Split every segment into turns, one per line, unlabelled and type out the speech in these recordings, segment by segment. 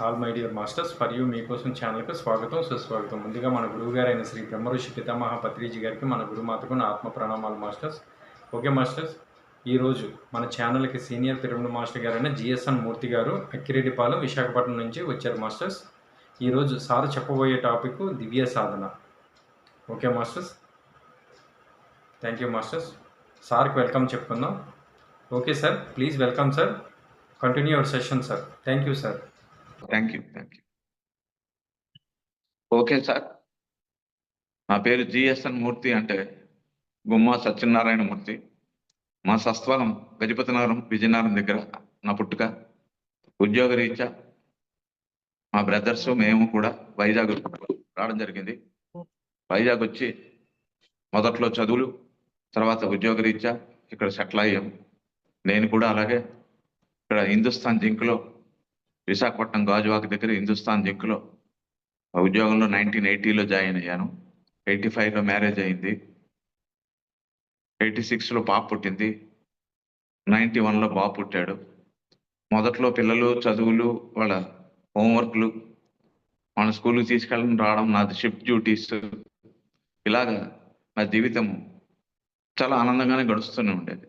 All my dear masters for you మీకోసం ఛానల్కి స్వాగతం సుస్వాగతం. ముందుగా మన గురువుగారైన శ్రీ బ్రహ్మఋషి పితామహ పత్రిజీ గారికి, మన గురుమాతకు నా ఆత్మ ప్రణామాలు మాస్టర్స్. ఓకే మాస్టర్స్, ఈరోజు మన ఛానల్కి సీనియర్ పిరమిడ్ మాస్టర్ గారైన జిఎస్ఎన్ మూర్తి గారు అక్కిరెడ్డిపాలెం విశాఖపట్నం నుంచి వచ్చారు మాస్టర్స్. ఈరోజు సార్ చెప్పబోయే topic Divya Sadhana. Okay masters, thank you masters. సార్కి వెల్కమ్ చెప్పుకుందాం. Okay sir, please welcome sir, continue our session sir. Thank you sir.
Thank you. Okay sir, నా పేరు జిఎస్ఎన్ మూర్తి, అంటే గుమ్మా సత్యనారాయణ మూర్తి. మా స్వస్థలం గజపతినగరం విజయనగరం దగ్గర నా పుట్టుక. ఉద్యోగ రీత్యా మా బ్రదర్స్ మేము కూడా వైజాగ్ రావడం జరిగింది. వైజాగ్ వచ్చి మొదట్లో చదువులు, తర్వాత ఉద్యోగ రీత్యా ఇక్కడ సెటిల్ అయ్యాం. నేను కూడా అలాగే ఇక్కడ హిందుస్థాన్ జింక్లో, విశాఖపట్నం గాజువాక దగ్గర హిందుస్థాన్ జింక్లో ఉద్యోగంలో 1980లో జాయిన్ అయ్యాను. 85లో మ్యారేజ్ అయింది. 86లో పాప పుట్టింది. 91లో బాబు పుట్టాడు. మొదట్లో పిల్లలు చదువులు, వాళ్ళ హోంవర్క్లు, మన స్కూల్కి తీసుకెళ్ళడం రావడం, నాది షిఫ్ట్ డ్యూటీస్, ఇలాగా నా జీవితం చాలా ఆనందంగానే గడుస్తూనే ఉండేది.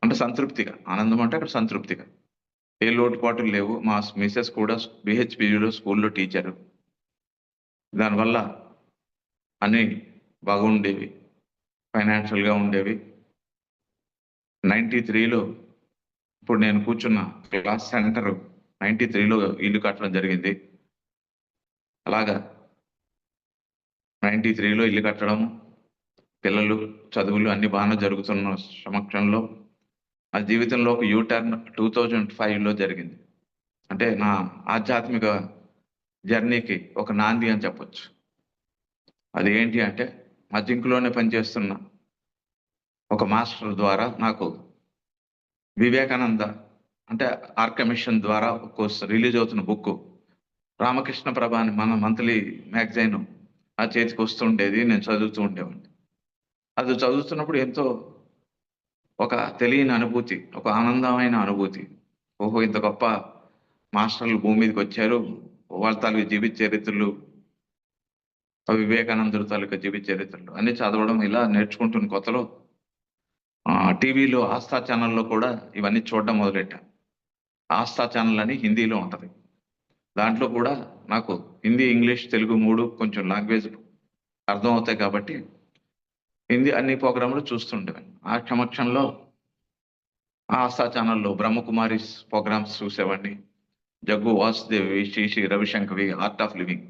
అంటే సంతృప్తిగా, ఆనందం అంటే అక్కడ సంతృప్తిగా, ఏ లోటుపాటులు లేవు. మా మిసెస్ కూడా బిహెచ్పిలో స్కూల్లో టీచరు. దానివల్ల అన్నీ బాగుండేవి, ఫైనాన్షియల్గా ఉండేవి. 93లో ఇప్పుడు నేను కూర్చున్న క్లాస్ సెంటర్ 93లో ఇల్లు కట్టడం జరిగింది. అలాగా 93లో ఇల్లు కట్టడం, పిల్లలు చదువులు అన్ని బాగానే జరుగుతున్న సమక్షంలో నా జీవితంలో ఒక యూటర్న్ 2005లో జరిగింది. అంటే నా ఆధ్యాత్మిక జర్నీకి ఒక నాంది అని చెప్పొచ్చు. అది ఏంటి అంటే, మా జింక్లోనే పనిచేస్తున్న ఒక మాస్టర్ ద్వారా నాకు వివేకానంద, అంటే ఆర్కమిషన్ ద్వారా రిలీజ్ అవుతున్న బుక్ రామకృష్ణ ప్రభ అని మన మంత్లీ మ్యాగజైన్ ఆ చేతికి వస్తుండేది. నేను చదువుతూ ఉండేవాడిని. అది చదువుతున్నప్పుడు ఎంతో ఒక తెలియని అనుభూతి, ఒక ఆనందమైన అనుభూతి. ఓహో, ఇంత గొప్ప మాస్టర్లు భూమి మీదకి వచ్చారు, వాళ్ళ తాలూకు జీవిత చరిత్రలు, వివేకానందుడు తాలూకా జీవిత చరిత్రలు అన్ని చదవడం, ఇలా నేర్చుకుంటున్న కొత్తలో టీవీలో ఆస్థా ఛానల్లో కూడా ఇవన్నీ చూడడం మొదలెట్టాను. ఆస్థా ఛానల్ అని హిందీలో ఉంటుంది. దాంట్లో కూడా నాకు హిందీ, ఇంగ్లీష్, తెలుగు 3 కొంచెం లాంగ్వేజ్ అర్థం అవుతాయి కాబట్టి హిందీ అన్ని ప్రోగ్రాంలు చూస్తుండేవాడిని. ఆ సమక్షంలో ఆస్థా ఛానల్లో బ్రహ్మకుమారిస్ ప్రోగ్రామ్స్ చూసేవాడిని. జగ్గు వాసుదేవి, శ్రీ రవిశంకర్వి, art of living,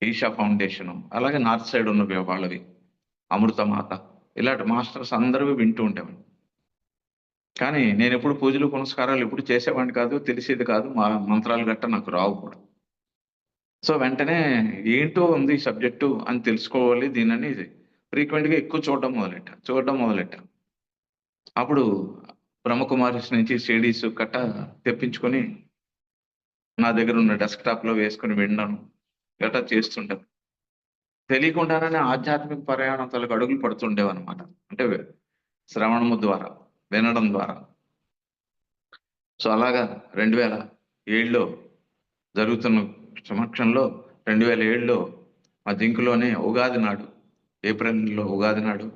Isha foundation, అలాగే నార్త్ సైడ్ ఉన్నవి వాళ్ళవి, అమృతమాత, ఇలాంటి మాస్టర్స్ అందరివి వింటూ ఉండేవాడిని. కానీ నేను ఎప్పుడు పూజలు పునస్కారాలు ఎప్పుడు చేసేవాడిని కాదు, తెలిసేది కాదు. మా మంత్రాలు గట్ట నాకు రావు కూడా. సో వెంటనే ఏంటో ఉంది సబ్జెక్టు అని తెలుసుకోవాలి దీనని ఫ్రీక్వెంట్గా ఎక్కువ చూడడం మొదలెట్టాను. అప్పుడు బ్రహ్మకుమారిస్ నుంచి సిడీస్ కట్ట తెప్పించుకొని నా దగ్గర ఉన్న డెస్క్టాప్లో వేసుకొని వినడం గట్రా చేస్తుంటాను. తెలియకుండానే ఆధ్యాత్మిక ప్రయాణం తలకు అడుగులు పడుతుండేవన్నమాట. అంటే శ్రవణము ద్వారా, వినడం ద్వారా. సో అలాగా 2007లో జరుగుతున్న సమక్షంలో 2007లో మా జింకులోనే ఉగాది నాడు, ఏప్రిల్లో ఉగాది నాడు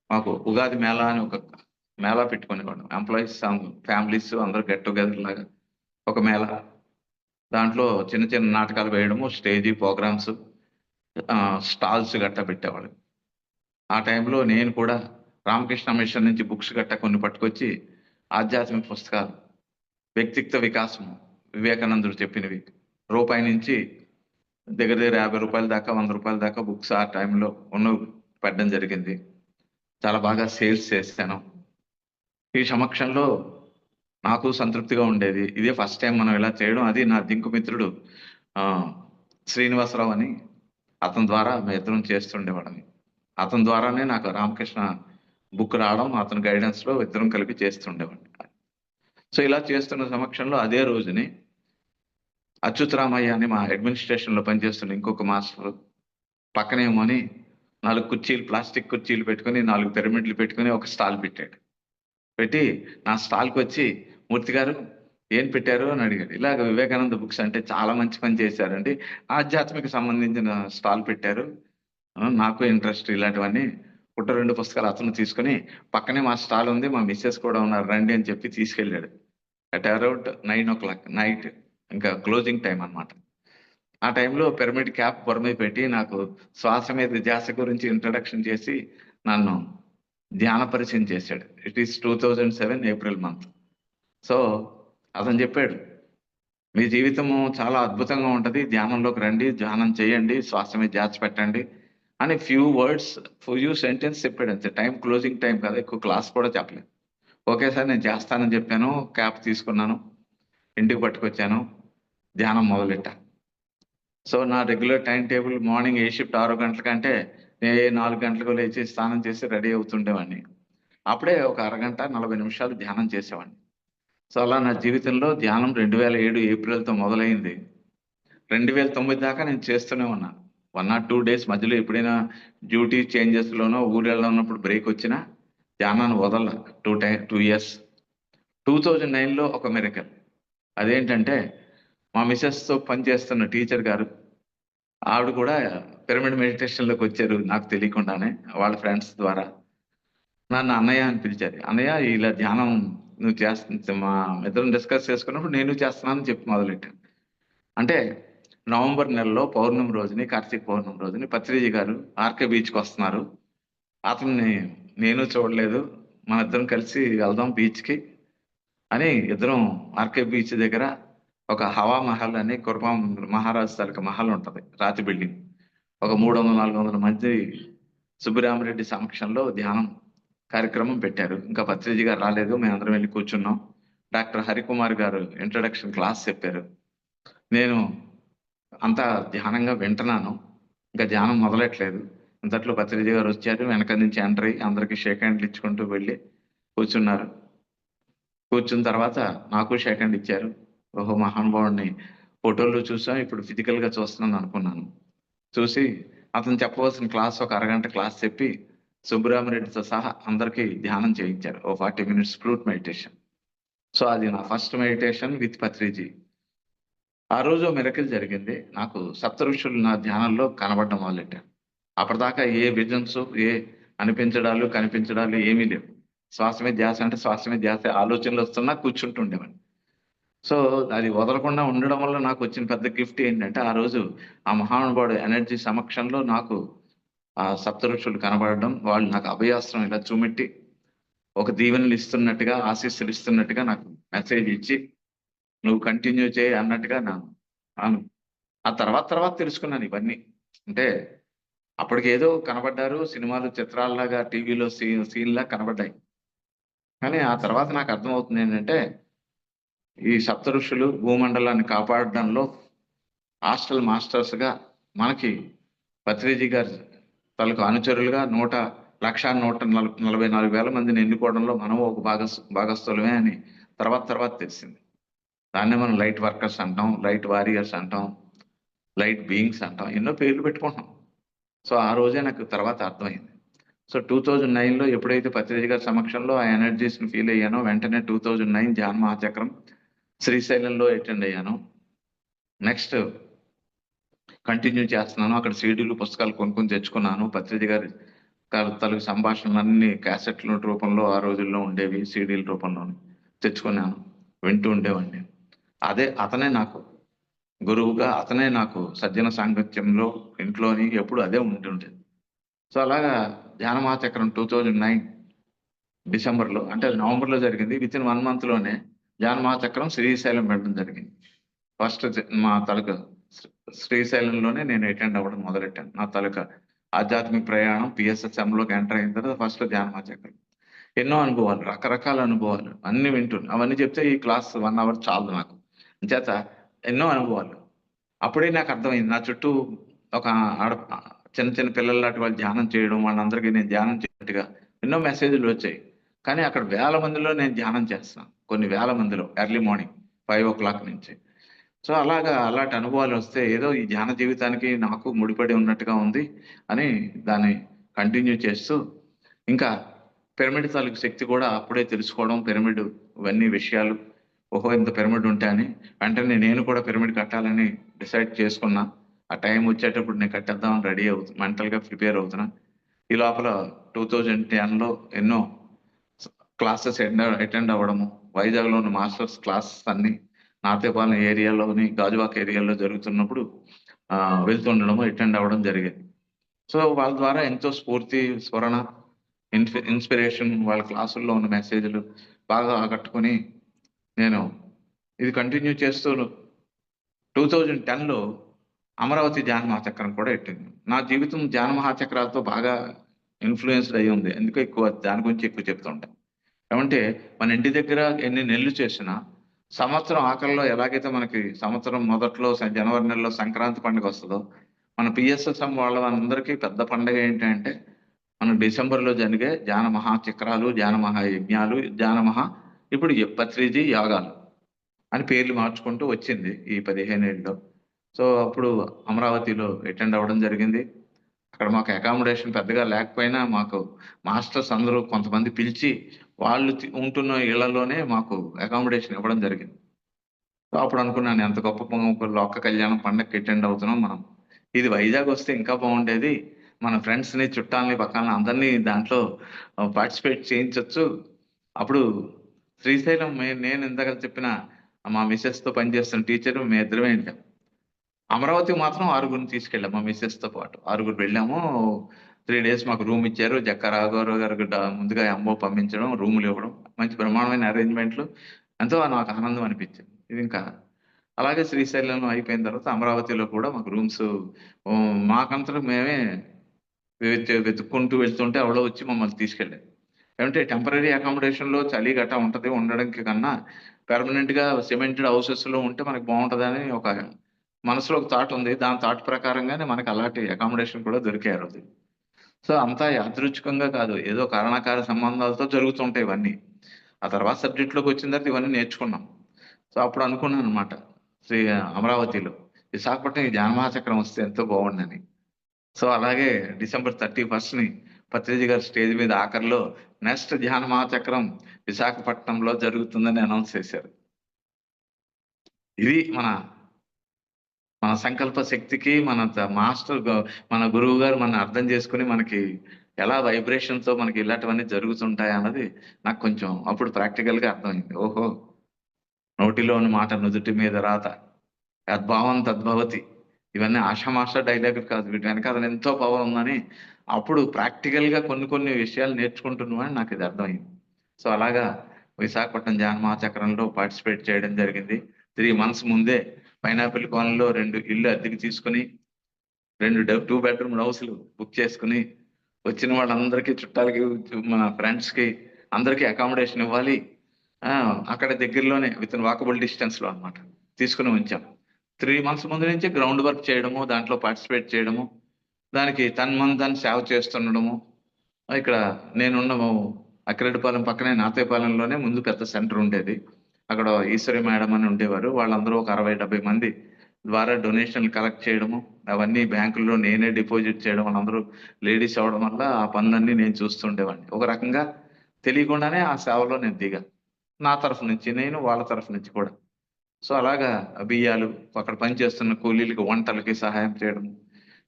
మాకు ఉగాది మేళా అని ఒక మేళా పెట్టుకునేవాడు. ఎంప్లాయీస్, ఫ్యామిలీస్ అందరూ గెట్ టుగెదర్ లాగా ఒక మేళా. దాంట్లో చిన్న చిన్న నాటకాలు వేయడము, స్టేజీ ప్రోగ్రామ్స్, స్టాల్స్ గట్టా పెట్టేవాళ్ళు. ఆ టైంలో నేను కూడా రామకృష్ణ మిషన్ నుంచి బుక్స్ గట్టా కొన్ని పట్టుకొచ్చి ఆధ్యాత్మిక పుస్తకాలు, వ్యక్తిత్వ వికాసం, వివేకానందుడు చెప్పినవి, రూపాయి నుంచి దగ్గర దగ్గర 50 రూపాయల దాకా, 100 రూపాయల దాకా బుక్స్ ఆ టైంలో ఉన్నవి పెట్టడం జరిగింది. చాలా బాగా సేల్స్ చేశాను. ఈ సమక్షంలో నాకు సంతృప్తిగా ఉండేది. ఇదే ఫస్ట్ టైం మనం ఇలా చేయడం. అది నా దింకు మిత్రుడు శ్రీనివాసరావు అని, అతని ద్వారా మేము ఇద్దరం చేస్తుండేవాళ్ళని. అతని ద్వారానే నాకు రామకృష్ణ బుక్ రావడం, అతని గైడెన్స్లో ఇద్దరం కలిపి చేస్తుండేవాడిని. సో ఇలా చేస్తున్న సమక్షంలో అదే రోజుని అచ్యుతరామయ్య అని మా అడ్మినిస్ట్రేషన్లో పనిచేస్తున్న ఇంకొక మాస్టర్ పక్కనేమోని 4 కుర్చీలు, ప్లాస్టిక్ కుర్చీలు పెట్టుకుని, 4 పిరమిడ్లు పెట్టుకుని ఒక స్టాల్ పెట్టాడు. పెట్టి నా స్టాల్కి వచ్చి, మూర్తి గారు ఏం పెట్టారు అని అడిగాడు. ఇలాగ వివేకానంద బుక్స్ అంటే చాలా మంచి పని చేశారండి. ఆధ్యాత్మిక సంబంధించిన స్టాల్ పెట్టారు. నాకు ఇంట్రెస్ట్ ఇలాంటివన్నీ. పుట్ట 2 పుస్తకాలు అతను తీసుకొని, పక్కనే మా స్టాల్ ఉంది. మా మిసెస్ కూడా ఉన్నారు రండి అని చెప్పి తీసుకెళ్ళాడు. At around 9:00 night. ఇంకా క్లోజింగ్ టైమ్ అన్నమాట. ఆ టైంలో పిరమిడ్ క్యాప్ బుర్ర మీద పెట్టి నాకు శ్వాస మీద ధ్యాస గురించి ఇంట్రడక్షన్ చేసి నన్ను ధ్యాన పరిచయం చేశాడు. It is 2007 April month. So అతను చెప్పాడు, మీ జీవితము చాలా అద్భుతంగా ఉంటది. ధ్యానంలోకి రండి, ధ్యానం చేయండి, శ్వాస మీద ధ్యాస పెట్టండి అని ఫ్యూ సెంటెన్స్ చెప్పాడు అంతే. క్లోజింగ్ టైం కదా, ఎక్కువ క్లాస్ కూడా చెప్పలేదు. ఓకే సార్ నేను చేస్తానని చెప్పాను. క్యాప్ తీసుకున్నాను, ఇంటికి పట్టుకొచ్చాను, ధ్యానం మొదలెట్టా. సో నా రెగ్యులర్ టైం టేబుల్ మార్నింగ్ ఏ షిఫ్ట్ 6 గంటలకంటే నేను 4 గంటలకు లేచి స్నానం చేసి రెడీ అవుతుండేవాడిని. అప్పుడే ఒక అరగంట 40 నిమిషాలు ధ్యానం చేసేవాడిని. సో అలా నా జీవితంలో ధ్యానం 2007 ఏప్రిల్‌తో మొదలైంది. 2009 దాకా నేను చేస్తూనే ఉన్నాను. 1 ఆర్ 2 డేస్ మధ్యలో ఎప్పుడైనా డ్యూటీ చేంజెస్‌లోనో ఊరెళ్ళనున్నప్పుడు బ్రేక్ వచ్చినా ధ్యానాన్ని వదలలా. 2 ఇయర్స్. 2009లో ఒక మిరకల్. అదేంటంటే మా మిసెస్‌తో పనిచేస్తున్న టీచర్ గారు, ఆవిడ కూడా పిరమిడ్ మెడిటేషన్‌లోకి వచ్చారు నాకు తెలియకుండానే వాళ్ళ ఫ్రెండ్స్ ద్వారా. నన్ను అన్నయ్య అని పిలిచారు. అన్నయ్య ఇలా ధ్యానం నువ్వు మా ఇద్దరం డిస్కస్ చేసుకున్నప్పుడు నేను చేస్తున్నానని చెప్పి మొదలెట్టాను. అంటే నవంబర్ నెలలో పౌర్ణమి రోజుని, కార్తీక పౌర్ణమి రోజుని పత్రిజీ గారు ఆర్కే బీచ్‌కి వస్తున్నారు. అతన్ని నేను చూడలేదు. మనిద్దరం కలిసి వెళ్దాం బీచ్‌కి అని ఇద్దరం ఆర్కే బీచ్ దగ్గర ఒక హవా మహల్ అని కుర్బాం మహారాజ్ తాలూకా మహల్ ఉంటది. రాతి బిల్డింగ్. ఒక 300, 400 మంది సుబ్బిరామిరెడ్డి సమక్షంలో ధ్యానం కార్యక్రమం పెట్టారు. ఇంకా పత్రిజీ గారు రాలేదు. మేమందరం వెళ్ళి కూర్చున్నాం. డాక్టర్ హరికుమార్ గారు ఇంట్రడక్షన్ క్లాస్ చెప్పారు. నేను అంతా ధ్యానంగా వింటున్నాను. ఇంకా ధ్యానం మొదలెట్టలేదు. ఇంతట్లో పత్రిజీ గారు వచ్చారు. వెనక నుంచి ఎంటర్ అయ్యి అందరికి షేక్ హ్యాండ్లు ఇచ్చుకుంటూ వెళ్ళి కూర్చున్నారు. కూర్చున్న తర్వాత నాకు షేక్ హ్యాండ్ ఇచ్చారు. ఓహో! మహానుభావుడిని ఫోటోల్లో చూసాం. ఇప్పుడు ఫిజికల్‌గా చూస్తున్నాను అనుకున్నాను. చూసి అతను చెప్పవలసిన క్లాస్ ఒక అరగంట క్లాస్ చెప్పి సుబ్బరామిరెడ్డితో సహా అందరికీ ధ్యానం చేయించారు. ఓ 40 మినిట్స్ ఫ్లూట్ మెడిటేషన్. సో అది నా ఫస్ట్ మెడిటేషన్ విత్ పత్రిజీ. ఆ రోజు మిరకిల్ జరిగింది. నాకు సప్త ఋషులు నా ధ్యానంలో కనబడడం మొదలెట్టారు. అప్పటిదాకా ఏ విజన్స్, ఏ అనిపించడాలు, కనిపించడాలు ఏమీ లేవు. శ్వాస మీద ధ్యాస అంటే శ్వాస మీద ధ్యాస ఆలోచనలు వస్తున్నా కూర్చుంటుండేవాడిని. సో అది వదలకుండా ఉండడం వల్ల నాకు వచ్చిన పెద్ద గిఫ్ట్ ఏంటంటే, ఆ రోజు ఆ మహానుభావుడు ఎనర్జీ సమక్షంలో నాకు ఆ సప్త ఋషులు కనబడడం, వాళ్ళు నాకు అభయాస్త్రం ఇలా చూపెట్టి, ఒక దీవెనలు ఇస్తున్నట్టుగా, ఆశీస్సులు ఇస్తున్నట్టుగా నాకు మెసేజ్ ఇచ్చి, నువ్వు కంటిన్యూ చేయి అన్నట్టుగా అను. ఆ తర్వాత తెలుసుకున్నాను ఇవన్నీ. అంటే అప్పటికేదో కనబడ్డారు. సినిమాలు చిత్రాల్లాగా టీవీలో సీన్‌లా కనబడ్డాయి. కానీ ఆ తర్వాత నాకు అర్థమవుతుంది ఏంటంటే, ఈ సప్త ఋషులు భూమండలాన్ని కాపాడడంలో హాస్టల్ మాస్టర్స్‌గా మనకి పత్రిజీ గారి తాలూకు అనుచరులుగా 1,44,000 మందిని ఎన్నుకోవడంలో మనం ఒక భాగస్థులమే అని తర్వాత తెలిసింది. దాన్నే మనం లైట్ వర్కర్స్ అంటాం, లైట్ వారియర్స్ అంటాం, లైట్ బీయింగ్స్ అంటాం. ఎన్నో పేర్లు పెట్టుకుంటున్నాం. సో ఆ రోజే నాకు తర్వాత అర్థమైంది. సో 2009లో ఎప్పుడైతే పత్రిజీ గారి సమక్షంలో ఆ ఎనర్జీస్‌ని ఫీల్ అయ్యానో వెంటనే 2009 ధ్యాన మహాచక్రం శ్రీశైలంలో అటెండ్ అయ్యాను. నెక్స్ట్ కంటిన్యూ చేస్తున్నాను. అక్కడ సీడీలు, పుస్తకాలు కొనుక్కొని తెచ్చుకున్నాను. పత్రిజీ గారి తాలూకు సంభాషణలన్నీ క్యాసెట్‌ల రూపంలో ఆ రోజుల్లో ఉండేవి. సీడీల రూపంలోను తెచ్చుకున్నాను. వింటూ ఉండేవాడిని. అతనే నాకు గురువుగా, అతనే నాకు సజ్జన సాంగత్యంలో, ఇంట్లోని ఎప్పుడు అదే ఉంటుండేది. సో అలాగా ధ్యాన మహాచక్రం 2009 డిసెంబర్‌లో అంటే నవంబర్‌లో జరిగింది. వితిన్ 1 మంత్‌లోనే ధ్యాన మహాచక్రం శ్రీశైలం వెళ్ళడం జరిగింది. ఫస్ట్ మా తాలూకా శ్రీశైలంలోనే నేను అటెండ్ అవ్వడం మొదలెట్టాను. నా తాలూకా ఆధ్యాత్మిక ప్రయాణం పిఎస్ఎస్ఎంలోకి ఎంటర్ అయిన తర్వాత ఫస్ట్ ధ్యాన మహాచక్రం. ఎన్నో అనుభవాలు, రకరకాల అనుభవాలు అన్నీ అవన్నీ చెప్తే ఈ క్లాస్ 1 అవర్ చాలదు నాకు. అంచేత ఎన్నో అనుభవాలు. అప్పుడే నాకు అర్థమైంది. నా చుట్టూ ఒక చిన్న పిల్లలు లాంటి వాళ్ళు ధ్యానం చేయడం, వాళ్ళందరికీ నేను ధ్యానం చేసినట్టుగా ఎన్నో మెసేజ్‌లు వచ్చాయి. కానీ అక్కడ వేల మందిలో నేను ధ్యానం చేస్తున్నాను. కొన్ని వేల మందిలో ఎర్లీ మార్నింగ్ 5:00 నుంచి. సో అలాంటి అనుభవాలు వస్తే ఏదో ఈ ధ్యాన జీవితానికి నాకు ముడిపడి ఉన్నట్టుగా ఉంది అని దాన్ని కంటిన్యూ చేస్తూ ఇంకా పిరమిడ్ తాలూకు శక్తి కూడా అప్పుడే తెలుసుకోవడం, పిరమిడ్ ఇవన్నీ విషయాలు ఓహో ఇంత పిరమిడ్ ఉంటాయని వెంటనే నేను కూడా పిరమిడ్ కట్టాలని డిసైడ్ చేసుకున్నా. ఆ టైం వచ్చేటప్పుడు నేను కట్టేద్దామని రెడీ అవుతున్నా, మెంటల్గా ప్రిపేర్ అవుతున్నా. ఈ లోపల 2010లో ఎన్నో క్లాసెస్ అటెండ్ అవ్వడము, వైజాగ్లో ఉన్న మాస్టర్స్ క్లాసెస్ అన్ని నార్తేపాలెం ఏరియాలోని గాజువాక ఏరియాలో జరుగుతున్నప్పుడు వెళ్తుండడము, అటెండ్ అవ్వడం జరిగేది. సో వాళ్ళ ద్వారా ఎంతో స్ఫూర్తి, స్ఫురణ, ఇన్స్పిరేషన్, వాళ్ళ క్లాసుల్లో ఉన్న మెసేజ్లు బాగా ఆకట్టుకొని నేను ఇది కంటిన్యూ చేస్తూ 2010లో అమరావతి ధ్యాన మహాచక్రం కూడా ఎట్టింది. నా జీవితం ధ్యాన మహాచక్రాలతో బాగా ఇన్ఫ్లుయెన్స్డ్ అయి ఉంది. ఎందుకు ఎక్కువ దాని గురించి ఎక్కువ చెప్తూ ఉంటాను. ఏమంటే మన ఇంటి దగ్గర ఎన్ని నెలలు చేసినా సంవత్సరం ఆఖరిలో ఎలాగైతే మనకి సంవత్సరం మొదట్లో జనవరి నెలలో సంక్రాంతి పండుగ వస్తుందో, మన పిఎస్ఎస్ఎం వాళ్ళందరికీ పెద్ద పండుగ ఏంటంటే మన డిసెంబర్లో జరిగే ధ్యాన మహాచక్రాలు, ధ్యాన మహాయజ్ఞాలు, ఇప్పుడు పత్రిజీ యాగాలు అని పేర్లు మార్చుకుంటూ వచ్చింది ఈ 15 ఏళ్ళలో. సో అప్పుడు అమరావతిలో అటెండ్ అవ్వడం జరిగింది. అక్కడ మాకు అకామిడేషన్ పెద్దగా లేకపోయినా మాకు మాస్టర్స్ అందరూ కొంతమంది పిలిచి వాళ్ళు ఉంటున్న ఇళ్లలోనే మాకు అకామిడేషన్ ఇవ్వడం జరిగింది. సో అప్పుడు అనుకున్నాను ఎంత గొప్ప లోక కళ్యాణం పండగకి అటెండ్ అవుతున్నాం మనం. ఇది వైజాగ్ వస్తే ఇంకా బాగుండేది. మన ఫ్రెండ్స్ని, చుట్టాలని, పక్కన అందరినీ దాంట్లో పార్టిసిపేట్ చేయించవచ్చు. అప్పుడు శ్రీశైలం నేను ఇందాక చెప్పిన మా మిసెస్తో పనిచేస్తున్న టీచరు మేము ఇద్దరమే వెళ్ళాం. అమరావతి మాత్రం 6గురిని తీసుకెళ్ళాం మా మిసెస్తో పాటు. 6గురు వెళ్ళాము. 3 డేస్ మాకు రూమ్ ఇచ్చారు. జక్క రాఘవరావు గారికి ముందుగా ఎంఓ పంపించడం, రూములు ఇవ్వడం, మంచి బ్రహ్మాండమైన అరేంజ్మెంట్లు. ఎంతో నాకు ఆనందం అనిపించింది. ఇది ఇంకా అలాగే శ్రీశైలం అయిపోయిన తర్వాత అమరావతిలో కూడా మాకు రూమ్స్ మాకంతలో మేమే వెతుక్కుంటూ వెళ్తుంటే ఎవడో వచ్చి మమ్మల్ని తీసుకెళ్ళారు. ఏమంటే టెంపరరీ అకామిడేషన్లో చలి గట్టా ఉంటుంది ఉండడానికి కన్నా పెర్మనెంట్గా సిమెంటెడ్ హౌసెస్లో ఉంటే మనకి బాగుంటుందని ఒక మనసులో ఒక థాట్ ఉంది. దాని థాట్ ప్రకారంగానే మనకి అలాంటి అకామిడేషన్ కూడా దొరికాయి రోజు. సో అంతా యాదృచ్ఛికంగా కాదు, ఏదో కారణాకార సంబంధాలతో జరుగుతుంటాయి ఇవన్నీ. ఆ తర్వాత సబ్జెక్ట్లోకి వచ్చిన తర్వాత ఇవన్నీ నేర్చుకున్నాం. సో అప్పుడు అనుకున్నాను అనమాట, అమరావతిలో విశాఖపట్నం ఈ ధ్యాన మహాచక్రం వస్తే ఎంతో బాగుండని. సో అలాగే డిసెంబర్ 31ని పత్రిజీ గారు స్టేజ్ మీద ఆఖరిలో నెక్స్ట్ ధ్యాన మహాచక్రం విశాఖపట్నంలో జరుగుతుందని అనౌన్స్ చేశారు. ఇది మన సంకల్ప శక్తికి మన గురువు గారు మన అర్థం చేసుకుని మనకి ఎలా వైబ్రేషన్తో మనకి ఇలాంటివన్నీ జరుగుతుంటాయి అన్నది నాకు కొంచెం అప్పుడు ప్రాక్టికల్గా అర్థమైంది. ఓహో, నోటిలోని మాట నుదుటి మీద రాత, యద్భావం తద్భవతి, ఇవన్నీ ఆషామాష డైలాగులు కాదు, వీటి వెనకాల ఎంతో పవర్ ఉందని అప్పుడు ప్రాక్టికల్గా కొన్ని విషయాలు నేర్చుకుంటున్నామని నాకు ఇది అర్థమైంది. సో అలాగా విశాఖపట్నం ధ్యాన మహాచక్రంలో పార్టిసిపేట్ చేయడం జరిగింది. 3 months ముందే పైనాపిల్ కాలనీలో 2 ఇళ్ళు అద్దెకి తీసుకుని 2 bedroom హౌస్లు బుక్ చేసుకుని వచ్చిన వాళ్ళందరికీ, చుట్టాలకి, మన ఫ్రెండ్స్కి అందరికీ అకామిడేషన్ ఇవ్వాలి. అక్కడ దగ్గరలోనే వితిన్ వాకబుల్ డిస్టెన్స్లో అనమాట తీసుకుని ఉంచాం. 3 months ముందు నుంచి గ్రౌండ్ వర్క్ చేయడము, దాంట్లో పార్టిసిపేట్ చేయడము, దానికి తన్మన్ సేవ చేస్తుండడము. ఇక్కడ నేనున్న అక్కిరెడ్డిపాలెం పక్కనే నాతేపాలెంలోనే ముందు పెద్ద సెంటర్ ఉండేది. అక్కడ ఈశ్వరి మేడం అని ఉండేవారు. వాళ్ళందరూ ఒక 60-70 మంది ద్వారా డొనేషన్లు కలెక్ట్ చేయడము, అవన్నీ బ్యాంకుల్లో నేనే డిపాజిట్ చేయడం, వాళ్ళందరూ లేడీస్ అవడం వల్ల ఆ పనులన్నీ నేను చూస్తుండేవాడిని. ఒక రకంగా తెలియకుండానే ఆ సేవలో నేను దిగా, నా తరఫు నుంచి, నేను వాళ్ళ తరఫు నుంచి కూడా. సో అలాగా బియ్యాలు, అక్కడ పనిచేస్తున్న కూలీలకి వంటలకి సహాయం చేయడం,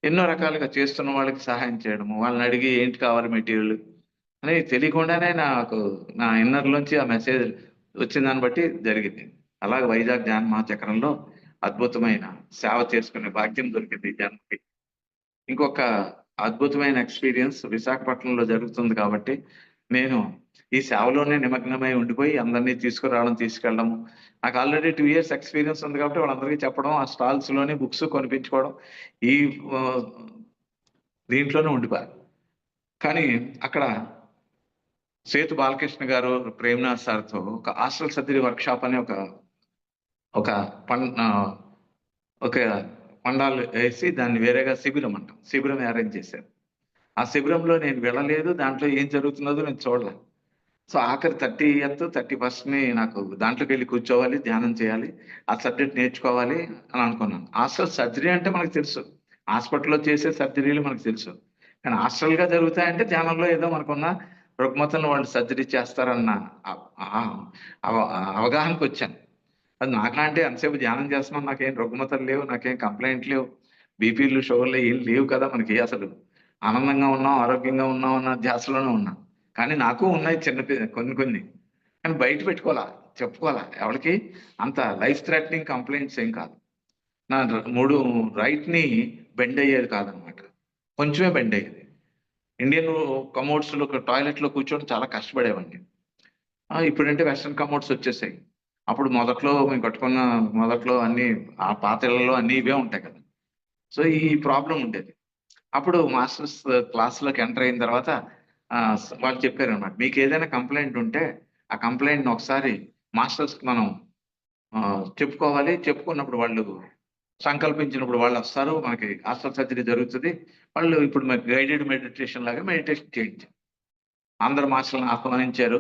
ఎన్నో రకాలుగా చేస్తున్న వాళ్ళకి సహాయం చేయడము, వాళ్ళని అడిగి ఏంటి కావాలి మెటీరియల్ అని తెలియకుండానే నాకు నా ఇన్నర్లోంచి ఆ మెసేజ్ వచ్చిన దాన్ని బట్టి జరిగింది. అలాగే వైజాగ్ ధ్యాన మహాచక్రంలో అద్భుతమైన సేవ చేసుకునే భాగ్యం దొరికింది జనానికి. ఇంకొక అద్భుతమైన ఎక్స్పీరియన్స్ విశాఖపట్నంలో జరుగుతుంది కాబట్టి నేను ఈ సేవలోనే నిమగ్నమై ఉండిపోయి అందరినీ తీసుకెళ్ళడము. నాకు ఆల్రెడీ 2 years ఎక్స్పీరియన్స్ ఉంది కాబట్టి వాళ్ళందరికీ చెప్పడం, ఆ స్టాల్స్లోనే బుక్స్ కొనిపించుకోవడం, ఈ దీంట్లోనే ఉండిపోయారు. కానీ అక్కడ సేతు బాలకృష్ణ గారు, ప్రేమ్నాథ్ సార్తో ఒక హాస్టల్ సర్జరీ వర్క్షాప్ అని ఒక పండాలు వేసి దాన్ని వేరేగా శిబిరం అరేంజ్ చేశారు. ఆ శిబిరంలో నేను వెళ్ళలేదు, దాంట్లో ఏం జరుగుతున్నదో నేను చూడలేదు. సో ఆఖరి 30th 31st నాకు దాంట్లోకి వెళ్ళి కూర్చోవాలి, ధ్యానం చేయాలి, ఆ సబ్జెక్ట్ నేర్చుకోవాలి అని అనుకున్నాను. హాస్టల్ సర్జరీ అంటే మనకు తెలుసు, హాస్పిటల్లో చేసే సర్జరీలు మనకు తెలుసు. కానీ హాస్టల్గా జరుగుతాయంటే ధ్యానంలో ఏదో మనకున్న రుగ్మతలను వాళ్ళు సర్జరీ చేస్తారన్న అవగాహనకు వచ్చాను. అది నాకంటే ఎంతసేపు ధ్యానం చేస్తున్నాం, నాకేం రుగ్మతలు లేవు, నాకేం కంప్లైంట్ లేవు, బీపీలు షుగర్లు ఏం లేవు కదా మనకి. అసలు ఆనందంగా ఉన్నాం, ఆరోగ్యంగా ఉన్నాం అన్న ధ్యాసలోనే ఉన్నాం. కానీ నాకు ఉన్నాయి కొన్ని కొన్ని, కానీ బయట పెట్టుకోవాలా, చెప్పుకోవాలా ఎవరికి. అంత లైఫ్ థ్రెటనింగ్ కంప్లైంట్స్ ఏం కాదు. నా 3 రైట్‌ని బెండ్ అయ్యేది కాదనమాట. కొంచెమే బెండ్ అయ్యేది. ఇండియన్ కమోడ్స్‌లో టాయిలెట్‌లో కూర్చొని చాలా కష్టపడేవాడిని. ఇప్పుడంటే వెస్టర్న్ కమోడ్స్ వచ్చేసాయి. అప్పుడు మొదట్లో మేము కట్టుకున్న మొదట్లో అన్నీ ఆ పాత ఇళ్లలో అన్నీ ఇవే ఉంటాయి కదా! సో, ఈ ప్రాబ్లమ్ ఉండేది. అప్పుడు మాస్టర్స్ క్లాస్‌లోకి ఎంటర్ అయిన తర్వాత వాళ్ళు చెప్పారనమాట. మీకేదైనా కంప్లెయింట్ ఉంటే ఆ కంప్లెయింట్‌ని ఒకసారి మాస్టర్స్‌కి మనం చెప్పుకోవాలి. చెప్పుకున్నప్పుడు వాళ్ళు సంకల్పించినప్పుడు వాళ్ళొస్తారు. మనకి ఆస్ట్రల్ సర్జరీ జరుగుతది. వాళ్ళు ఇప్పుడు మాకు గైడెడ్ మెడిటేషన్ లాగా మెడిటేషన్ చేయించారు. అందరు మాస్టర్‌లని ఆహ్వానించారు.